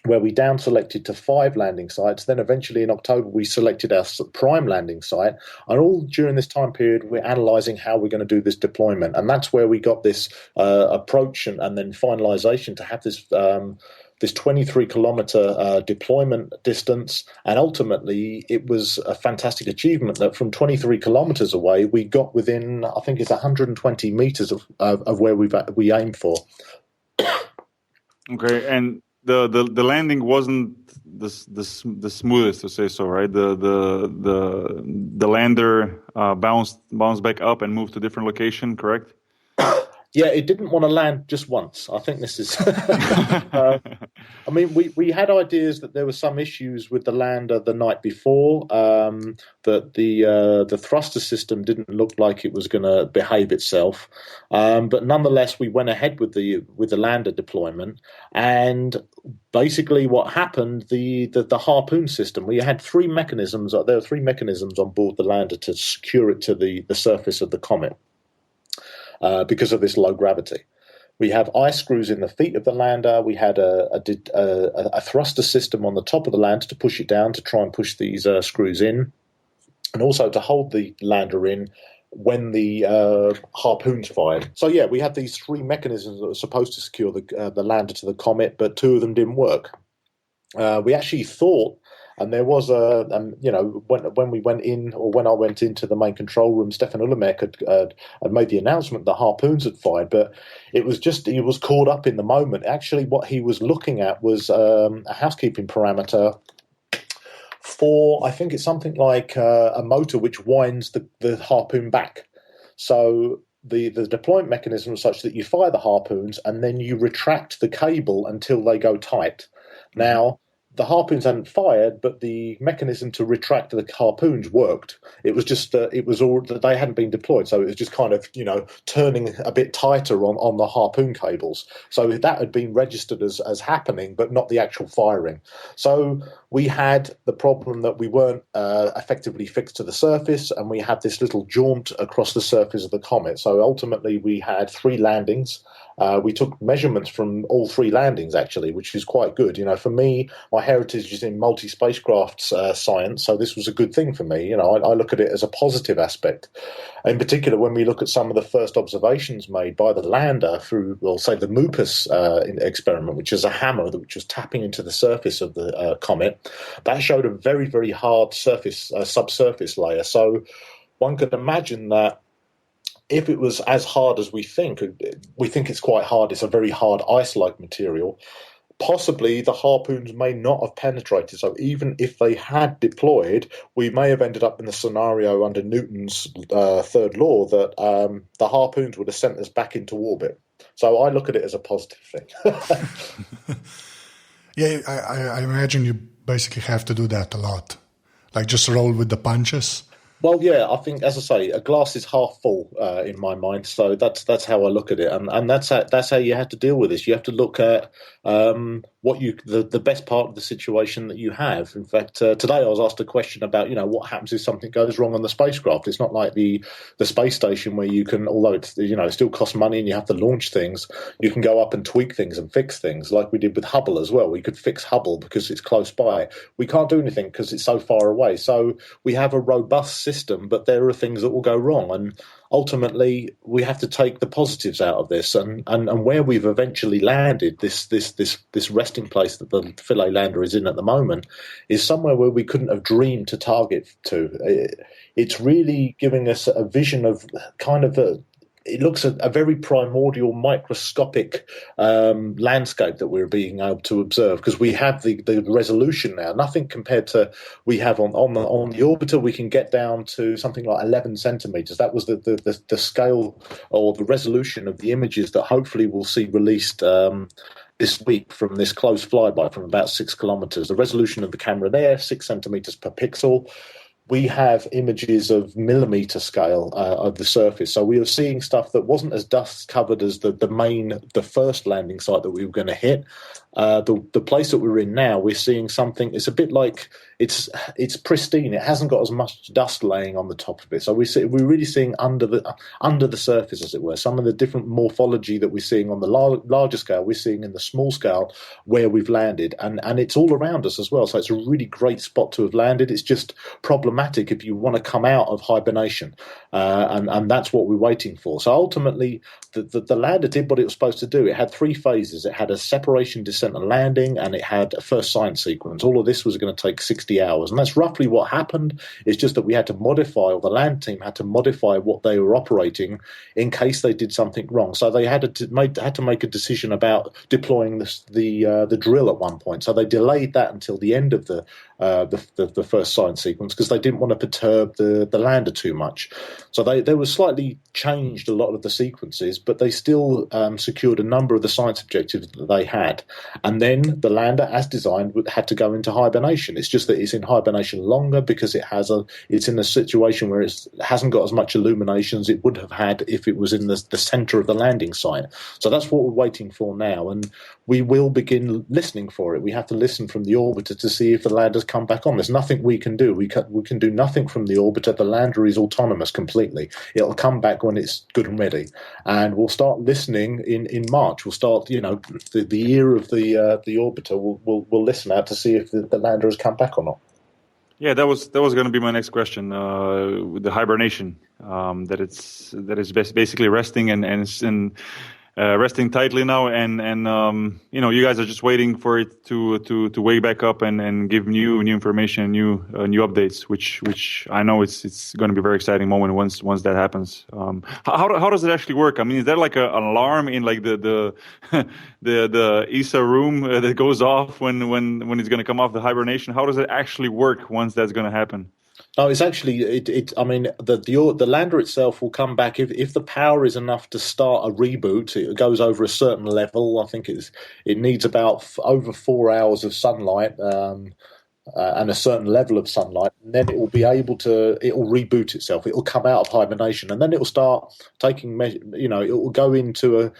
where we down selected to 5 landing sites. Then eventually in October, we selected our prime landing site. And all during this time period, we're analysing how we're going to do this deployment. And that's where we got this approach and then finalisation to have this this 23-kilometre deployment distance. And ultimately, it was a fantastic achievement that from 23 kilometres away, we got within, I think it's 120 metres of where we aimed for. Okay, and the landing wasn't the smoothest, to say so, right? The lander bounced back up and moved to a different location, correct? Yeah, it didn't want to land just once. I think this is... I mean, we had ideas that there were some issues with the lander the night before, that the thruster system didn't look like it was going to behave itself. But nonetheless, we went ahead with the lander deployment. And basically what happened, the harpoon system, we had 3 mechanisms. There were 3 mechanisms on board the lander to secure it to the surface of the comet. Because of this low gravity, we have eye screws in the feet of the lander. We had a thruster system on the top of the lander to push it down, to try and push these screws in, and also to hold the lander in when the harpoons fired. So yeah, we had these 3 mechanisms that were supposed to secure the lander to the comet, but 2 of them didn't work. We actually thought. And there was when we went in, or when I went into the main control room, Stefan Ulemek had made the announcement the harpoons had fired, but it was just, he was caught up in the moment. Actually, what he was looking at was a housekeeping parameter for, I think it's something like a motor which winds the harpoon back. So the deployment mechanism is such that you fire the harpoons and then you retract the cable until they go tight. Now, the harpoons hadn't fired, but the mechanism to retract the harpoons worked. It was just that they hadn't been deployed, so it was just kind of turning a bit tighter on the harpoon cables. So that had been registered as happening, but not the actual firing. So we had the problem that we weren't effectively fixed to the surface, and we had this little jaunt across the surface of the comet. So ultimately, we had 3 landings. We took measurements from all 3 landings, actually, which is quite good. For me, my heritage is in multi-spacecraft science, so this was a good thing for me. I look at it as a positive aspect. In particular, when we look at some of the first observations made by the lander through, say, the MUPUS experiment, which is a hammer which was tapping into the surface of the comet, that showed a very, very hard subsurface layer. So one could imagine that if it was as hard as we think it's quite hard, it's a very hard ice-like material, possibly the harpoons may not have penetrated. So even if they had deployed, we may have ended up in the scenario under Newton's third law that the harpoons would have sent us back into orbit. So I look at it as a positive thing. Yeah, I imagine you basically have to do that a lot. Like just roll with the punches. Well, yeah, I think, as I say, a glass is half full in my mind. So that's how I look at it, and that's how you have to deal with this. You have to look at the best part of the situation that you have. In fact, today I was asked a question about what happens if something goes wrong on the spacecraft. It's not like the space station where you can, although it's it still costs money and you have to launch things, you can go up and tweak things and fix things like we did with Hubble as well. We could fix Hubble because it's close by. We can't do anything because it's so far away. So we have a robust system, but there are things that will go wrong, and ultimately we have to take the positives out of this, and where we've eventually landed, this resting place that the Philae lander is in at the moment, is somewhere where we couldn't have dreamed to target to. It's really giving us a vision of kind of it looks a very primordial, microscopic landscape that we're being able to observe, because we have the resolution now. Nothing compared to we have on the orbiter. We can get down to something like 11 centimeters. That was the scale or the resolution of the images that hopefully we'll see released this week from this close flyby from about 6 kilometers. The resolution of the camera there, 6 centimeters per pixel. We have images of millimeter scale of the surface. So we were seeing stuff that wasn't as dust covered as the first landing site that we were going to hit. The place that we're in now, we're seeing something. It's a bit like it's pristine. It hasn't got as much dust laying on the top of it. So we're really seeing under the surface, as it were, some of the different morphology that we're seeing on the larger scale. We're seeing in the small scale where we've landed, and it's all around us as well. So it's a really great spot to have landed. It's just problematic if you want to come out of hibernation, and that's what we're waiting for. So ultimately, the lander did what it was supposed to do. It had 3 phases. It had a separation, descent, and landing, and it had a first science sequence. All of this was going to take 60 hours, and that's roughly what happened. It's just that we had to modify, or the land team had to modify what they were operating in case they did something wrong. So they had to make a decision about deploying the drill at one point. So they delayed that until the end of the first science sequence, because they didn't want to perturb the lander too much. So they were slightly changed a lot of the sequences, but they still secured a number of the science objectives that they had. And then the lander, as designed, had to go into hibernation. It's just that it's in hibernation longer because it's in a situation where it hasn't got as much illumination as it would have had if it was in the center of the landing site. So that's what we're waiting for now, and we will begin listening for it. We have to listen from the orbiter to see if the lander's come back on. There's nothing we can do. We can do nothing from the orbiter. The lander is autonomous completely. It'll come back when it's good and ready, and we'll start listening in March. We'll start, the ear of the orbiter will listen out to see if the lander has come back or not. Yeah, that was going to be my next question. The hibernation, that is basically resting and resting tightly now, and you guys are just waiting for it to wake back up and give new information, new updates, which I know it's going to be a very exciting moment once that happens. How does it actually work? I mean, is there like an alarm in like the ESA room that goes off when it's going to come off the hibernation? How does it actually work once that's going to happen? No, it's actually I mean, the lander itself will come back if the power is enough to start a reboot. It goes over a certain level. I think it needs about over 4 hours of sunlight and a certain level of sunlight, and then it will be able to. It will reboot itself. It will come out of hibernation, and then it will start taking measure. It will go into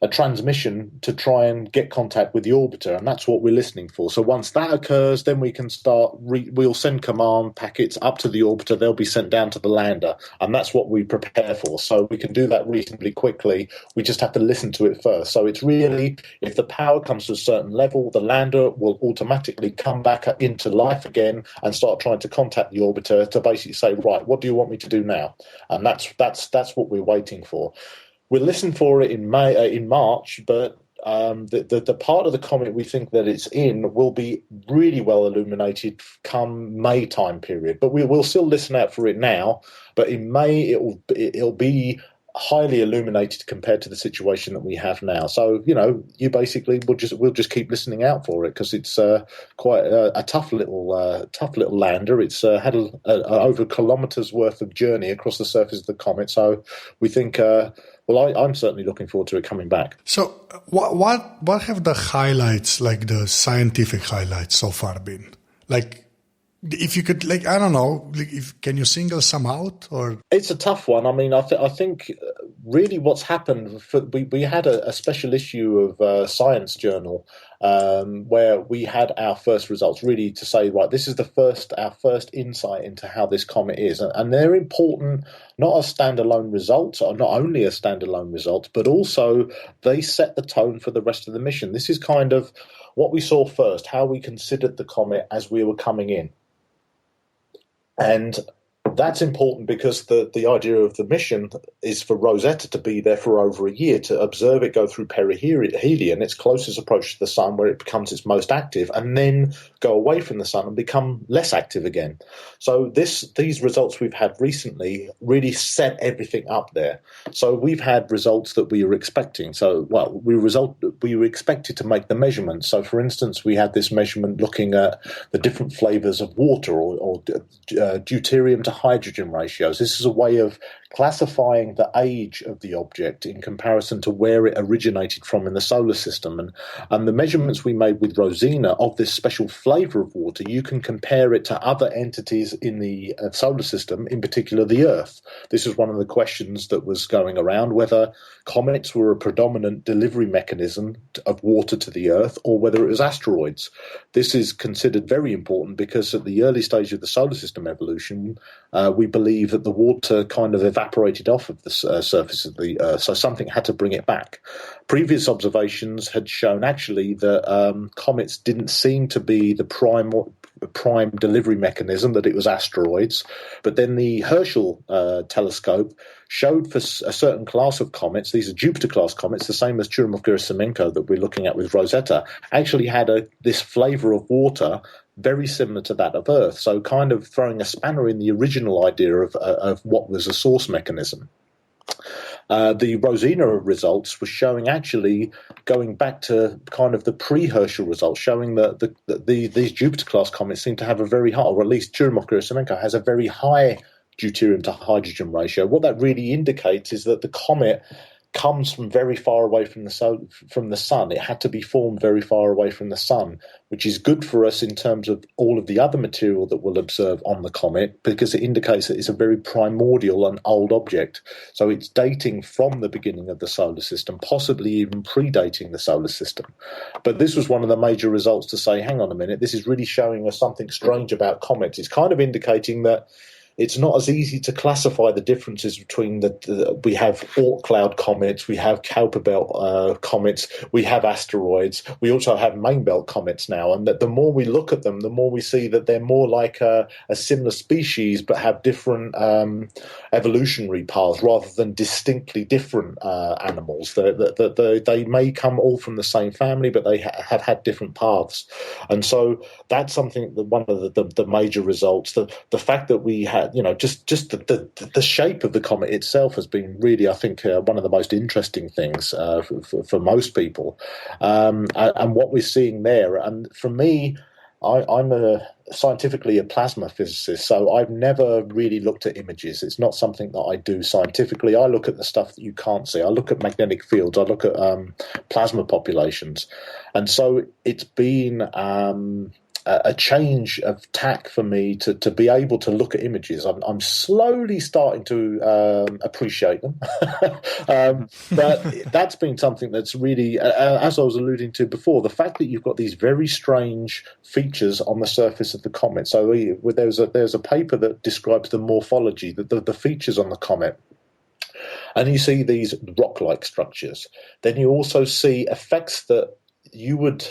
a transmission to try and get contact with the orbiter, and that's what we're listening for. So once that occurs, then we can start. We'll send command packets up to the orbiter. They'll be sent down to the lander, and that's what we prepare for. So we can do that reasonably quickly. We just have to listen to it first. So it's really, if the power comes to a certain level, the lander will automatically come back into life again and start trying to contact the orbiter to basically say, right, what do you want me to do now? And that's what we're waiting for. We'll listen for it in March, but the part of the comet we think that it's in will be really well illuminated come May time period. But we'll still listen out for it now. But in May, it'll be highly illuminated compared to the situation that we have now. So you basically we'll just keep listening out for it, because it's quite a tough little lander. It's had over kilometers worth of journey across the surface of the comet. So we think. I'm certainly looking forward to it coming back. So, what have the highlights, like the scientific highlights, so far been? Like, if you could, like, I don't know, like, can you single some out? Or it's a tough one. I mean, I think really what's happened. We had a special issue of Science Journal where we had our first results, really to say, right, this is our first insight into how this comet is, and they're important, not as standalone results, or not only as standalone results, but also they set the tone for the rest of the mission. This is kind of what we saw first, how we considered the comet as we were coming in. And That's important because the idea of the mission is for Rosetta to be there for over a year, to observe it go through perihelion, its closest approach to the sun, where it becomes its most active, and then go away from the sun and become less active again. So these results we've had recently really set everything up there. So we've had results that we were expecting. So, we were expected to make the measurements. So, for instance, we had this measurement looking at the different flavors of water or deuterium to hydrogen ratios. This is a way of classifying the age of the object in comparison to where it originated from in the solar system. And the measurements we made with Rosina of this special flavor of water, you can compare it to other entities in the solar system, in particular the Earth. This is one of the questions that was going around, whether comets were a predominant delivery mechanism of water to the Earth or whether it was asteroids. This is considered very important because at the early stage of the solar system evolution, we believe that the water kind of evaporated off of the surface of the Earth, so something had to bring it back. Previous observations had shown actually that comets didn't seem to be the prime delivery mechanism, that it was asteroids. But then the Herschel telescope showed for a certain class of comets, these are Jupiter-class comets, the same as Churyumov-Gerasimenko that we're looking at with Rosetta, actually had this flavor of water very similar to that of Earth, so kind of throwing a spanner in the original idea of what was a source mechanism. The Rosina results were showing, actually going back to kind of the pre-Herschel results, showing that these Jupiter-class comets seem to have a very high, or at least Churyumov-Gerasimenko has a very high deuterium to hydrogen ratio. What that really indicates is that the comet comes from very far away from the sun. It had to be formed very far away from the sun, which is good for us in terms of all of the other material that we'll observe on the comet, because it indicates that it's a very primordial and old object. So it's dating from the beginning of the solar system, possibly even predating the solar system. But this was one of the major results to say, hang on a minute, this is really showing us something strange about comets. It's kind of indicating that it's not as easy to classify the differences between we have Oort cloud comets, we have Kuiper belt comets, we have asteroids, we also have main belt comets now, and that the more we look at them, the more we see that they're more like a similar species but have different evolutionary paths rather than distinctly different animals. They may come all from the same family, but they have had different paths. And so that's something that one of the major results, the fact that we had, just the shape of the comet itself has been really, I think, one of the most interesting things for most people. And what we're seeing there, and for me, I'm scientifically a plasma physicist, so I've never really looked at images. It's not something that I do scientifically. I look at the stuff that you can't see. I look at magnetic fields. I look at plasma populations. And so it's been a change of tack for me to be able to look at images. I'm slowly starting to appreciate them. But that's been something that's really, as I was alluding to before, the fact that you've got these very strange features on the surface of the comet. So there's a paper that describes the morphology, the features on the comet. And you see these rock-like structures. Then you also see effects that you would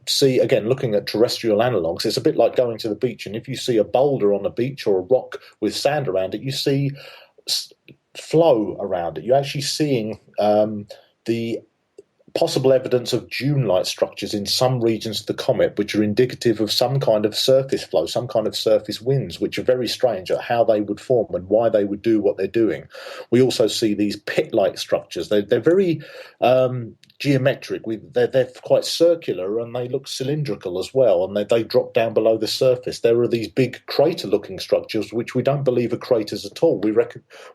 see, again, looking at terrestrial analogues, it's a bit like going to the beach, and if you see a boulder on a beach or a rock with sand around it, you see flow around it. You're actually seeing the possible evidence of dune-like structures in some regions of the comet, which are indicative of some kind of surface flow, some kind of surface winds, which are very strange at how they would form and why they would do what they're doing. We also see these pit-like structures. They're very geometric. They're quite circular, and they look cylindrical as well, and they drop down below the surface. There are these big crater-looking structures, which we don't believe are craters at all.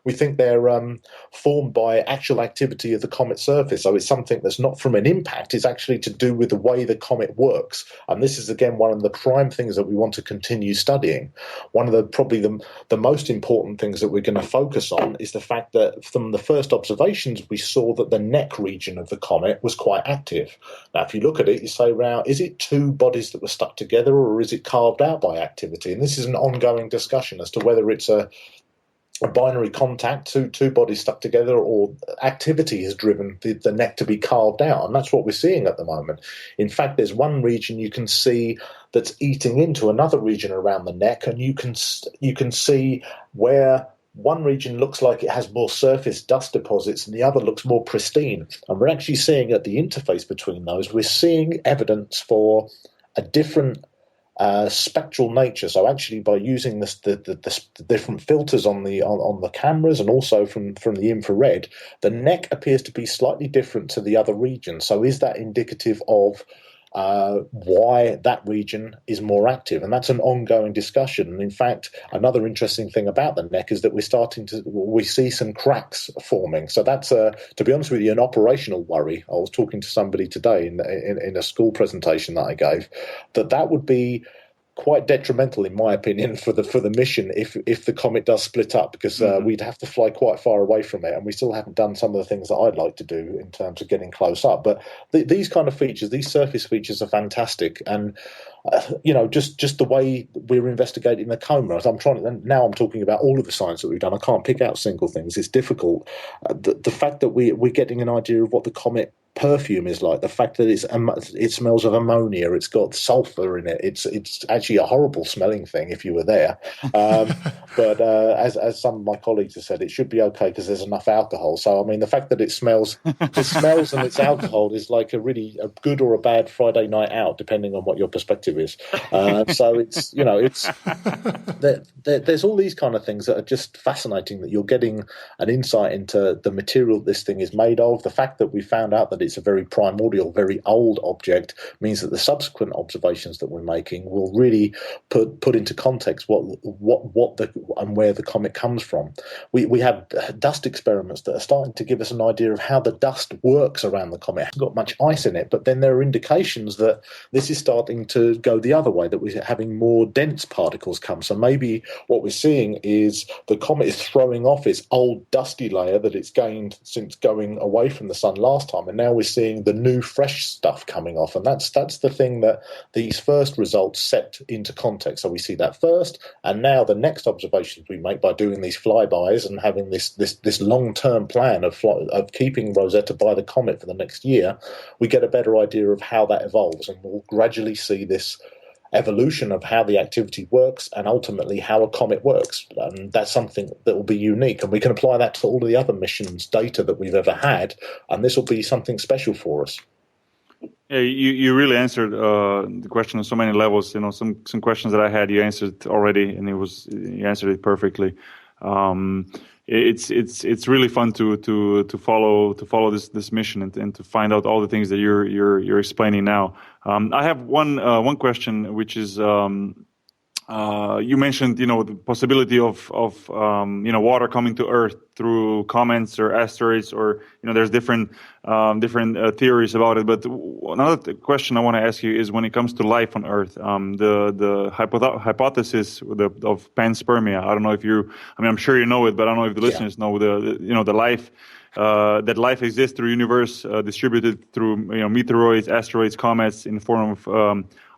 We think they're formed by actual activity of the comet surface. So it's something that's not from an impact. It's actually to do with the way the comet works. And this is, again, one of the prime things that we want to continue studying. One of probably the most important things that we're going to focus on is the fact that from the first observations, we saw that the neck region of the comet was quite active. Now, if you look at it, you say, well, is it two bodies that were stuck together, or is it carved out by activity? And this is an ongoing discussion as to whether it's a a binary contact, two bodies stuck together, or activity has driven the neck to be carved out. And that's what we're seeing at the moment. In fact, there's one region you can see that's eating into another region around the neck, and you can see where one region looks like it has more surface dust deposits and the other looks more pristine. And we're actually seeing at the interface between those, we're seeing evidence for a different spectral nature. So actually, by using the different filters on the cameras and also from the infrared, the neck appears to be slightly different to the other regions. So is that indicative of why that region is more active? And that's an ongoing discussion. And in fact, another interesting thing about the neck is that we see some cracks forming. So that's, to be honest with you, an operational worry. I was talking to somebody today in a school presentation that I gave, that would be quite detrimental, in my opinion, for the mission if the comet does split up, because we'd have to fly quite far away from it, and we still haven't done some of the things that I'd like to do in terms of getting close up. But these kind of features, these surface features, are fantastic, and just the way we're investigating the coma. I'm now talking about all of the science that we've done. I can't pick out single things. It's difficult. The fact that we're getting an idea of what the comet perfume is like, the fact that it smells of ammonia, it's got sulfur in it. It's actually a horrible smelling thing if you were there. But as some of my colleagues have said, it should be okay because there's enough alcohol. So I mean, the fact that it smells and it's alcohol is like a good or a bad Friday night out, depending on what your perspective is. So it's there's all these kind of things that are just fascinating, that you're getting an insight into the material this thing is made of. The fact that we found out that it's a very primordial, very old object means that the subsequent observations that we're making will really put into context and where the comet comes from. We have dust experiments that are starting to give us an idea of how the dust works around the comet. It hasn't got much ice in it, but then there are indications that this is starting to go the other way, that we're having more dense particles come. So maybe what we're seeing is the comet is throwing off its old dusty layer that it's gained since going away from the sun last time, and now we're seeing the new fresh stuff coming off. And that's the thing that these first results set into context. So we see that first, and now the next observations we make by doing these flybys and having this long-term plan of keeping Rosetta by the comet for the next year, we get a better idea of how that evolves, and we'll gradually see this evolution of how the activity works and ultimately how a comet works. And that's something that will be unique, and we can apply that to all of the other missions data that we've ever had, and this will be something special for us. Yeah, you really answered the question on so many levels. Some questions that I had, you answered already, and you answered it perfectly. It's really fun to follow this mission and to find out all the things that you're explaining now. I have one question, which is you mentioned the possibility of water coming to Earth through comets or asteroids, or there's different theories about it. But another question I want to ask you is, when it comes to life on Earth, the hypothesis of panspermia. I don't know if I'm sure you know it, but I don't know if the listeners know the life. That life exists through universe, distributed through meteoroids, asteroids, comets, in the form of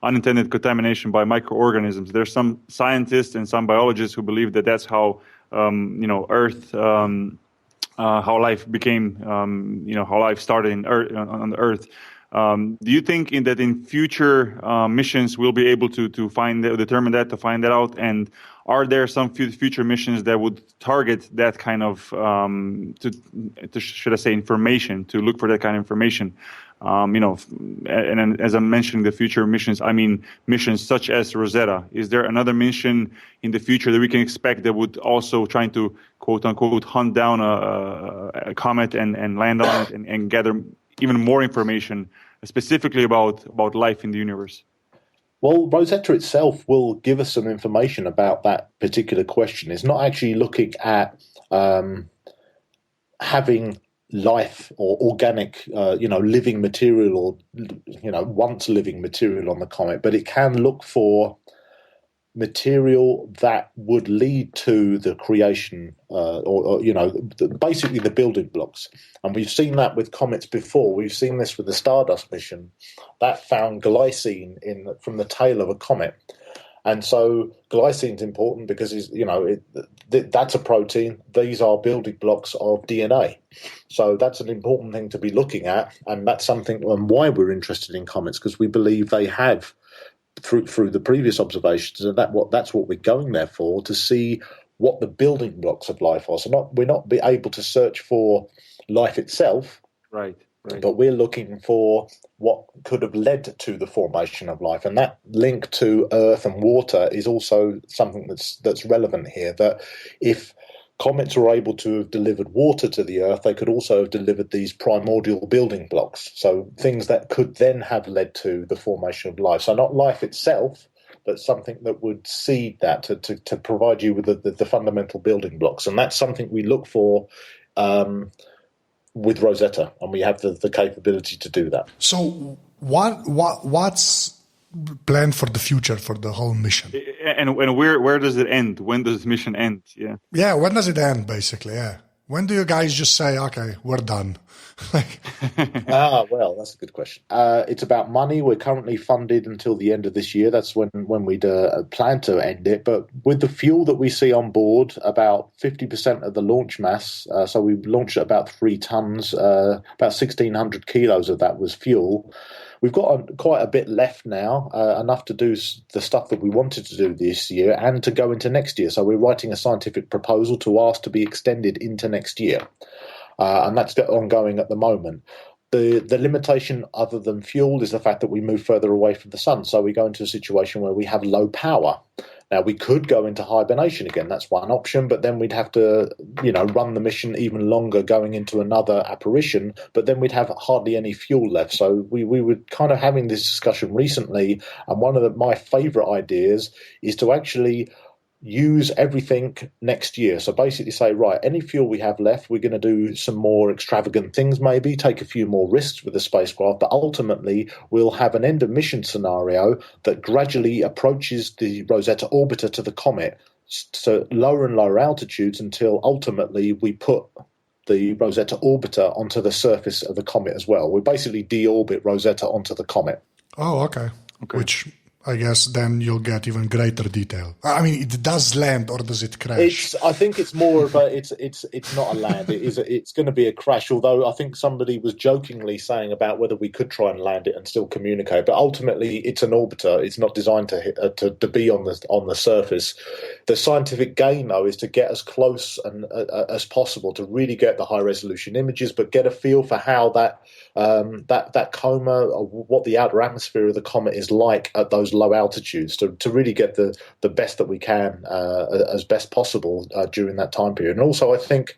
unintended contamination by microorganisms. There's some scientists and some biologists who believe that that's how Earth, how life became, how life started on the Earth. Do you think that in future missions we'll be able to find that out? And are there some future missions that would target that kind of, should I say, information, to look for that kind of information? And as I'm mentioning the future missions, I mean missions such as Rosetta. Is there another mission in the future that we can expect that would also trying to, quote unquote, hunt down a comet and land on it and gather even more information specifically about life in the universe? Well, Rosetta itself will give us some information about that particular question. It's not actually looking at having life or organic, living material, or once living material on the comet, but it can look for material that would lead to the creation, basically the building blocks. And we've seen that with comets before. We've seen this with the Stardust mission that found glycine from the tail of a comet. And so glycine is important because that's a protein. These are building blocks of DNA. So that's an important thing to be looking at, and that's something and why we're interested in comets, because we believe they have, through the previous observations, and that's what we're going there for, to see what the building blocks of life are. So we're not able to search for life itself, right. But we're looking for what could have led to the formation of life, and that link to earth and water is also something that's relevant here. That if comets were able to have delivered water to the Earth, they could also have delivered these primordial building blocks, so things that could then have led to the formation of life. So not life itself, but something that would seed that to provide you with the fundamental building blocks. And that's something we look for with Rosetta, and we have the capability to do that. So what's planned for the future for the whole mission? And where does it end? When does the mission end? Yeah, when does it end, basically? Yeah. When do you guys just say, okay, we're done? Well, that's a good question. It's about money. We're currently funded until the end of this year. That's when we'd plan to end it. But with the fuel that we see on board, about 50% of the launch mass, so we launched at about 3 tons, about 1,600 kilos of that was fuel. We've got quite a bit left now, enough to do the stuff that we wanted to do this year and to go into next year. So we're writing a scientific proposal to ask to be extended into next year. And that's ongoing at the moment. The limitation other than fuel is the fact that we move further away from the sun. So we go into a situation where we have low power. Now, we could go into hibernation again. That's one option, but then we'd have to, run the mission even longer going into another apparition, but then we'd have hardly any fuel left. So we were kind of having this discussion recently, and one of my favorite ideas is to actually use everything next year. So basically say, right, any fuel we have left, we're going to do some more extravagant things, maybe take a few more risks with the spacecraft, but ultimately we'll have an end of mission scenario that gradually approaches the Rosetta orbiter to the comet, so lower and lower altitudes, until ultimately we put the Rosetta orbiter onto the surface of the comet as well. We basically deorbit Rosetta onto the comet. Oh, okay. Which I guess then you'll get even greater detail. I mean, it does land, or does it crash? I think it's more of a. It's not a land. It's going to be a crash. Although I think somebody was jokingly saying about whether we could try and land it and still communicate. But ultimately, it's an orbiter. It's not designed to be on the surface. The scientific gain, though, is to get as close and as possible to really get the high resolution images, but get a feel for how that coma, or what the outer atmosphere of the comet is like at those low altitudes, to really get the best that we can as best possible during that time period. And also, I think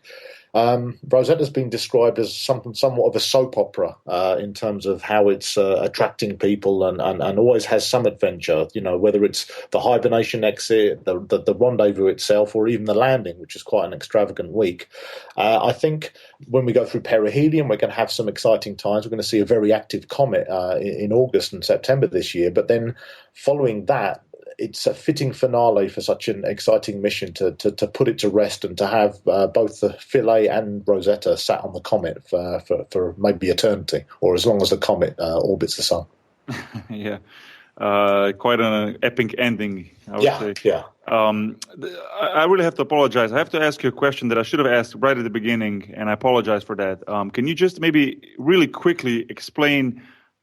Rosetta's been described as somewhat of a soap opera in terms of how it's attracting people and always has some adventure, whether it's the hibernation exit, the rendezvous itself, or even the landing, which is quite an extravagant week. I think when we go through perihelion, we're going to have some exciting times. We're going to see a very active comet in August and September this year. But then following that, it's a fitting finale for such an exciting mission to put it to rest and to have both the Philae and Rosetta sat on the comet for maybe eternity, or as long as the comet orbits the sun. Yeah. Quite an epic ending, I would say. Yeah. I really have to apologize. I have to ask you a question that I should have asked right at the beginning, and I apologize for that. Can you just maybe really quickly explain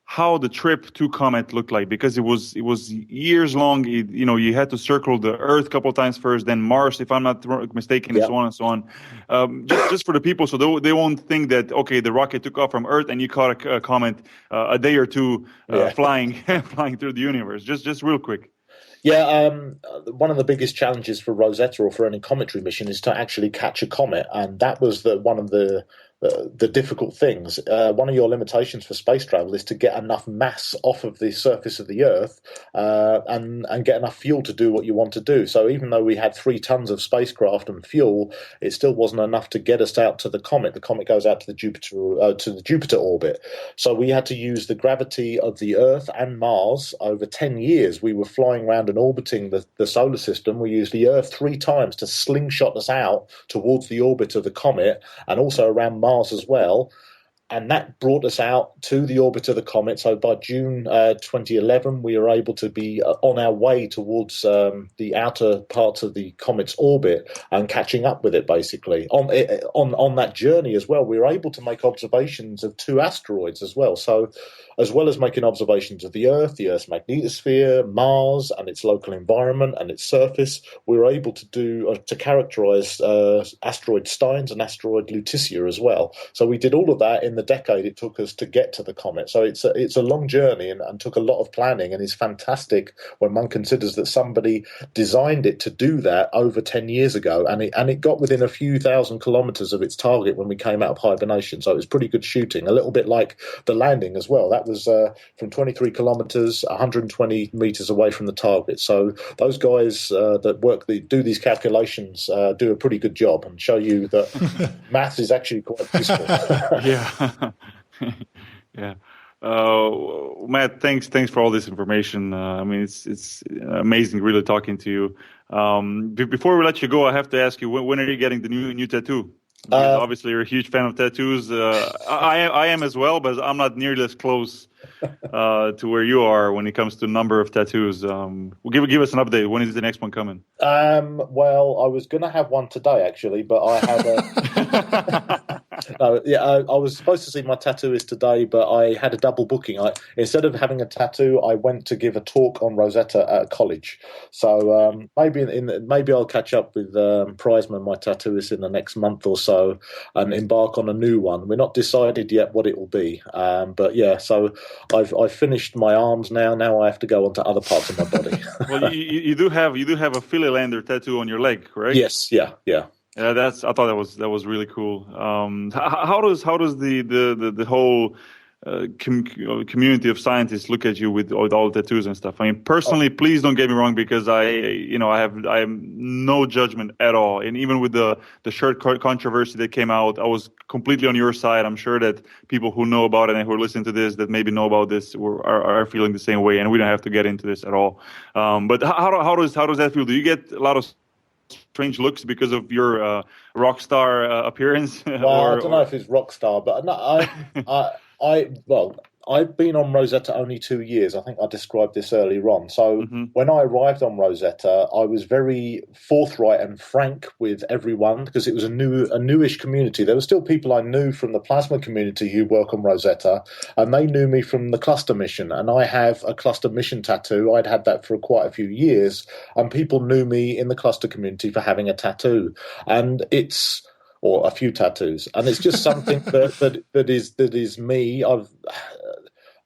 how the trip to Comet looked like? Because it was years long. You had to circle the Earth a couple of times first, then Mars, if I'm not mistaken, and so on and so on. Just for the people, so they won't think that, okay, the rocket took off from Earth and you caught a comet a day or two flying through the universe. Just real quick. Yeah, one of the biggest challenges for Rosetta or for any cometary mission is to actually catch a comet, and that was one of the difficult things. One of your limitations for space travel is to get enough mass off of the surface of the Earth and get enough fuel to do what you want to do. So even though we had 3 tons of spacecraft and fuel, it still wasn't enough to get us out to the comet. The comet goes out to the Jupiter orbit. So we had to use the gravity of the Earth and Mars over 10 years. We were flying around and orbiting the solar system. We used the Earth 3 times to slingshot us out towards the orbit of the comet, and also around Mars as well. and that brought us out to the orbit of the comet. So by June 2011, we were able to be on our way towards the outer parts of the comet's orbit and catching up with it, basically. On that journey as well, we were able to make observations of 2 asteroids as well. So as well as making observations of the Earth's magnetosphere, Mars and its local environment and its surface, we were able to characterize asteroid Steins and asteroid Lutetia as well. So we did all of that in the decade it took us to get to the comet. So it's a long journey and took a lot of planning, and is fantastic when one considers that somebody designed it to do that over 10 years ago, and it got within a few thousand kilometers of its target when we came out of hibernation. So it was pretty good shooting, a little bit like the landing as well. That was from 23 kilometers, 120 meters away from the target. So those guys that do these calculations do a pretty good job and show you that maths is actually quite useful. Yeah. Yeah. Matt, thanks for all this information. I mean, it's amazing really talking to you. Before we let you go, I have to ask you, when are you getting the new tattoo? Because obviously you're a huge fan of tattoos. I am as well, but I'm not nearly as close to where you are when it comes to number of tattoos. Give us an update. When is the next one coming? Well, I was going to have one today, actually, but I had a... I was supposed to see my tattooist today, but I had a double booking. Instead of having a tattoo, I went to give a talk on Rosetta at a college. So maybe I'll catch up with Prizeman, my tattooist, in the next month or so, and embark on a new one. We're not decided yet what it will be, but yeah. So I've finished my arms now. Now I have to go on to other parts of my body. Well, you do have a Philly-lander tattoo on your leg, correct? Yes. Yeah. Yeah, I thought that was really cool. How does the whole community of scientists look at you with all the tattoos and stuff? I mean, personally, please don't get me wrong, because I have no judgment at all. And even with the shirt controversy that came out, I was completely on your side. I'm sure that people who know about it and who are listening to this, that maybe know about this, are feeling the same way. And we don't have to get into this at all. But how does that feel? Do you get a lot of strange looks because of your rock star appearance? Well, I don't know if it's rock star, but no, I've been on Rosetta only 2 years. I think I described this earlier on. So when I arrived on Rosetta, I was very forthright and frank with everyone, because it was a newish community. There were still people I knew from the plasma community who work on Rosetta, and they knew me from the cluster mission. And I have a cluster mission tattoo. I'd had that for quite a few years, and people knew me in the cluster community for having a tattoo. And or a few tattoos, and it's just something that is me.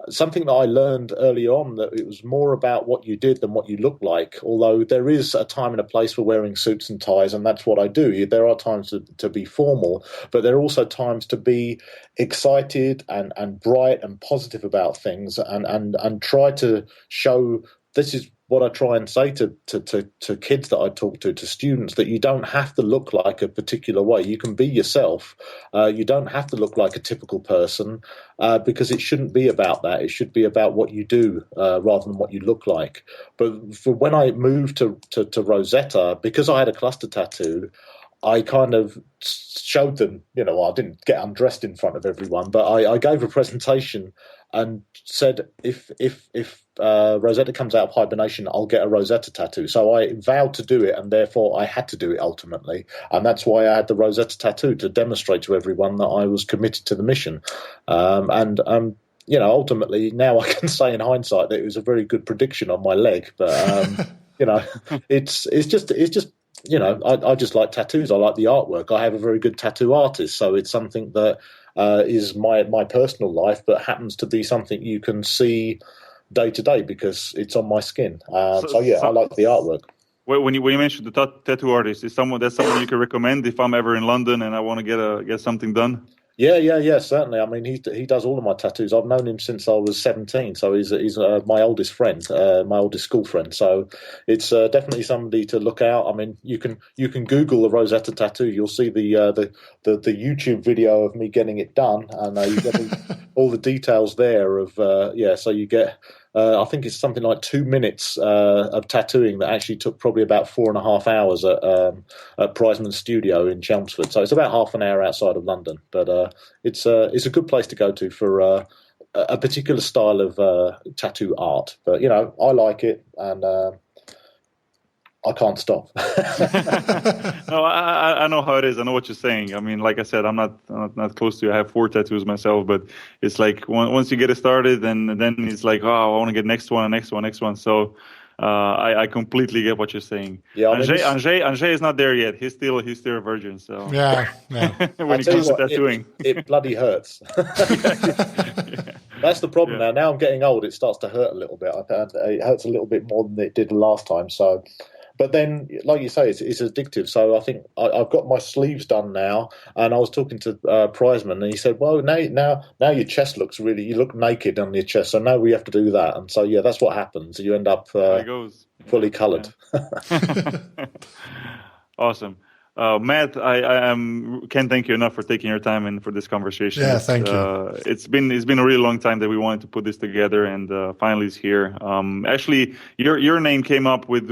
Something that I learned early on, that it was more about what you did than what you looked like. Although there is a time and a place for wearing suits and ties, and that's what I do. There are times to be formal, but there are also times to be excited and bright and positive about things, and try to show. This is what I try and say to kids that I talk to students, that you don't have to look like a particular way. You can be yourself. You don't have to look like a typical person, because it shouldn't be about that. It should be about what you do rather than what you look like. But for when I moved to Rosetta, because I had a cluster tattoo, I kind of showed them, I didn't get undressed in front of everyone, but I gave a presentation and said, if Rosetta comes out of hibernation, I'll get a Rosetta tattoo. So I vowed to do it, and therefore I had to do it ultimately. And that's why I had the Rosetta tattoo, to demonstrate to everyone that I was committed to the mission. Ultimately, now I can say in hindsight that it was a very good prediction on my leg. But, it's just I just like tattoos. I like the artwork. I have a very good tattoo artist, so it's something that is my personal life, but happens to be something you can see day to day because it's on my skin. I like the artwork. When you mentioned the tattoo artist, that's someone you can recommend if I'm ever in London and I want to get something done? Yeah, certainly. I mean, he does all of my tattoos. I've known him since I was 17, so he's my oldest friend, my oldest school friend. So it's definitely somebody to look out. I mean, you can Google the Rosetta tattoo. You'll see the YouTube video of me getting it done, and you get all the details there of So you get I think it's something like 2 minutes of tattooing that actually took probably about 4.5 hours at Priceman's studio in Chelmsford. So it's about half an hour outside of London. But it's a good place to go to for a particular style of tattoo art. But, I like it, and I can't stop. No, I know how it is. I know what you're saying. I mean, like I said, I'm not close to you. I have 4 tattoos myself, but it's like once you get it started, and then it's like, I want to get next one. So I completely get what you're saying. Yeah, Anže is not there yet. He's still a virgin. So yeah. When it comes to tattooing, it bloody hurts. That's the problem now. Now I'm getting old. It starts to hurt a little bit. It hurts a little bit more than it did last time. So. But then, like you say, it's addictive. So I think I've got my sleeves done now, and I was talking to Priceman, and he said, "Well, now your chest looks you look naked on your chest, so now we have to do that." And so that's what happens. You end up fully coloured. Yeah. Awesome. Matt, I can't thank you enough for taking your time and for this conversation. Yeah, thank you. It's been a really long time that we wanted to put this together, and finally it's here. Actually, your name came up with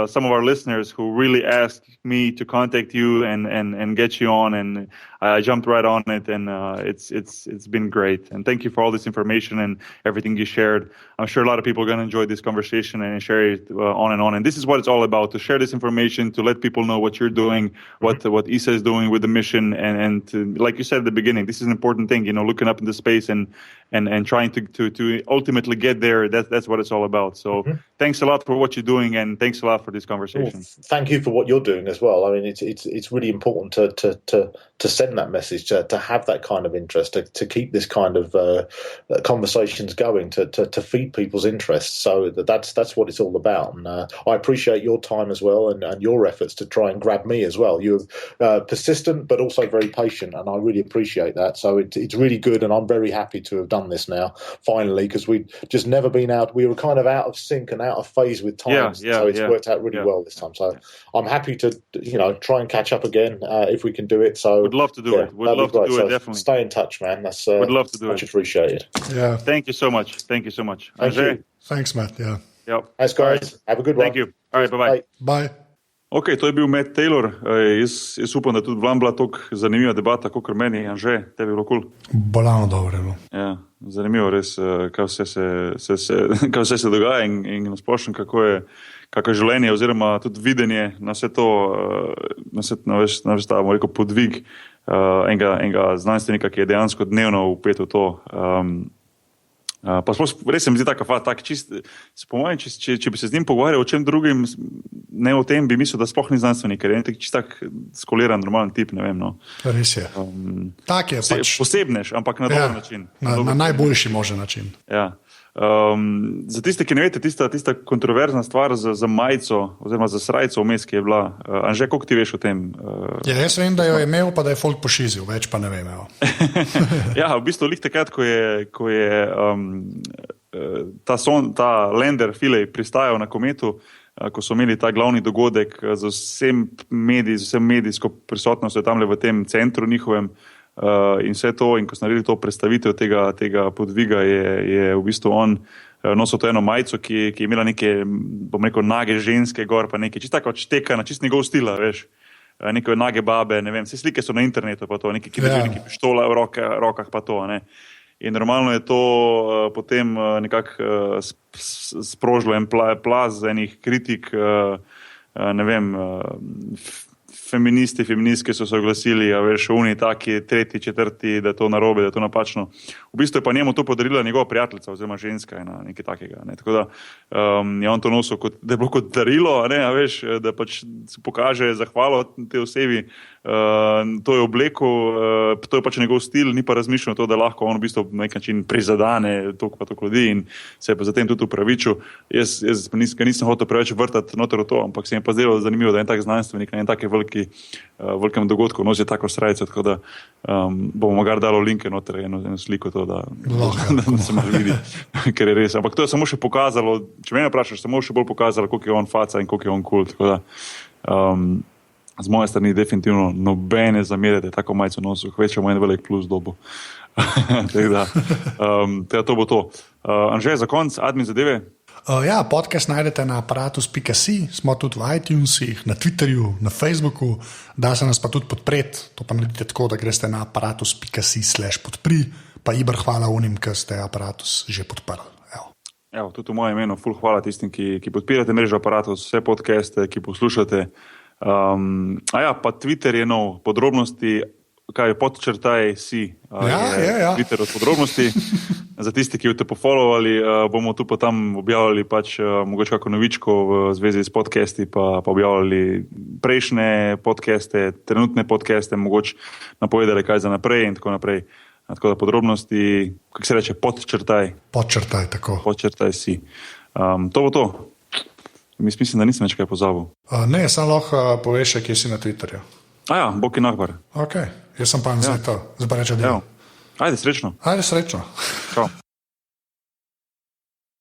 some of our listeners who really asked me to contact you and get you on, and I jumped right on it, and it's been great. And thank you for all this information and everything you shared. I'm sure a lot of people are going to enjoy this conversation and share it on and on. And this is what it's all about: to share this information, to let people know what you're doing, what Isa is doing with the mission, and to, like you said at the beginning, this is an important thing. Looking up into space and trying to ultimately get there. That's what it's all about. So thanks a lot for what you're doing, and thanks a lot for this conversation. Well, thank you for what you're doing as well. I mean, it's really important to send that message, to have that kind of interest, to keep this kind of conversations going, to feed people's interests. So that's what it's all about. And I appreciate your time as well, and your efforts to try and grab me as well. You're persistent, but also very patient, and I really appreciate that. So it's really good, and I'm very happy to have done this now, finally, because we'd just never been out. We were kind of out of sync and out of phase with time, so it's worked out really well this time. So I'm happy to try and catch up again if we can do it. So would love to do it. Would love to do it, definitely. Stay in touch, man. That's would love to do much it. Appreciated. Yeah. Thank you so much. Thank you. Thanks, Matt. Yeah. Yep. Thanks, guys. Have a good one. Thank you. All right, bye-bye. Bye. Ok, to je bil Matt Taylor. Jaz upam, da tudi vam bila tako zanimiva debata, kot meni. Anže, tebi bilo kul? Bolano dobro. Ja, zanimivo res, kaj vse se dogaja in nasplošno, kako je življenje oziroma tudi videnje na vse to, na ta podvig enega znanstvenika, ki je dejansko dnevno vpet v to. Pa res se mi zdi tak čist, po mojem, če bi se z njim pogovarjal o čem drugim, ne o tem, bi mislil, da sploh ni znanstvenik, ker je čist tak skoliran, normalen tip, ne vem. No. Res je. Tak je pač. Posebnež, ampak na dober način. Na najboljši možen način. Ja. Za tiste, ki ne veste, tista kontroverzna stvar za majico oziroma za srajco vmes, ki je bila. Anže, koliko ti veš o tem? Ja, jaz vem, da jo je imel, pa da je folk pošizil, več pa ne vem. Ja, v bistvu lih takrat, ko je ta lander Philae pristajal na kometu, ko so imeli ta glavni dogodek z vsem medijsko prisotnostjo tamle v tem centru njihovem, in vse to, in ko so naredili to predstavitev tega podviga, je v bistvu on nosil to eno majico, ki je imela neke, bom rekel, nage ženske gor, pa neke čisto tako odštekana, čisto njegov stila, veš, neke nage babe, ne vem, vse slike so na internetu, pa to, neke, ki držijo neke pištola v rokah, pa to, ne. In normalno je to potem nekako sprožilo en plaz enih kritik, ne vem, feministke so se oglasili, a veš, oni taki, tretji, četrti, da je to narobe, da je to napačno. V bistvu je pa njemu to podarila njegova prijateljica oziroma ženska, nekaj takega. Ne. Tako da je on to nosil, da je bilo kot darilo, a veš, da pač se pokaže zahvalo te osebi. To je oblekel, to je pač njegov stil, ni pa razmišljal to, da lahko on v bistvu na nek način prizadane toliko ljudi in se je pa zatem tudi upravičil. Jaz nisem hotel preveč vrtati noter v to, ampak se mi je pa zdelo zanimivo, da je en tak znanstvenik na en take velikem dogodku nosi tako srajco, tako da bomo gar dalo linke noter, eno sliko to, da se malo vidi, ker je res. Ampak to je samo še pokazalo, če mene vprašaš, samo še bolj pokazalo, koliko je on faca in koliko je on cool, tako da z moje strani definitivno nobene zamere, da je tako majico nosil, kvečemo en velik plus dobo. Teda to bo to. Anže, za konc, admin zadeve? Ja, podcast najdete na aparatus.si, smo tudi v iTunesih, na Twitterju, na Facebooku, da se nas pa tudi podpreti, to pa naredite tako, da greste na aparatus.si/podpri, pa Ibr hvala unim, ki ste Aparatus že podprli. Evo, tudi v mojem imenu, ful hvala tistim, ki podpirate mrežo Aparatus, vse podcaste, ki poslušate. Pa Twitter je nov, podrobnosti, kaj je podčrtaj si, Twitter od podrobnosti. Za tisti, ki boste pofollowali, bomo tu pa tam objavljali mogoče kako novičko v zvezi s podcasti, pa objavljali prejšnje podcaste, trenutne podcaste, mogoče napovedali kaj za naprej in tako naprej. Tako da podrobnosti, kako se reče, podčrtaj. Podčrtaj, tako. Podčrtaj si. To bo to. Mislim, da nisem več kaj pozabil. Ne, samo lahko poveš, kje si na Twitterju. Bog in akbar. Ok, jaz sem pa zdaj to. Zdaj pa reče, da. Ajde, srečno. Ajde, srečno. Čau.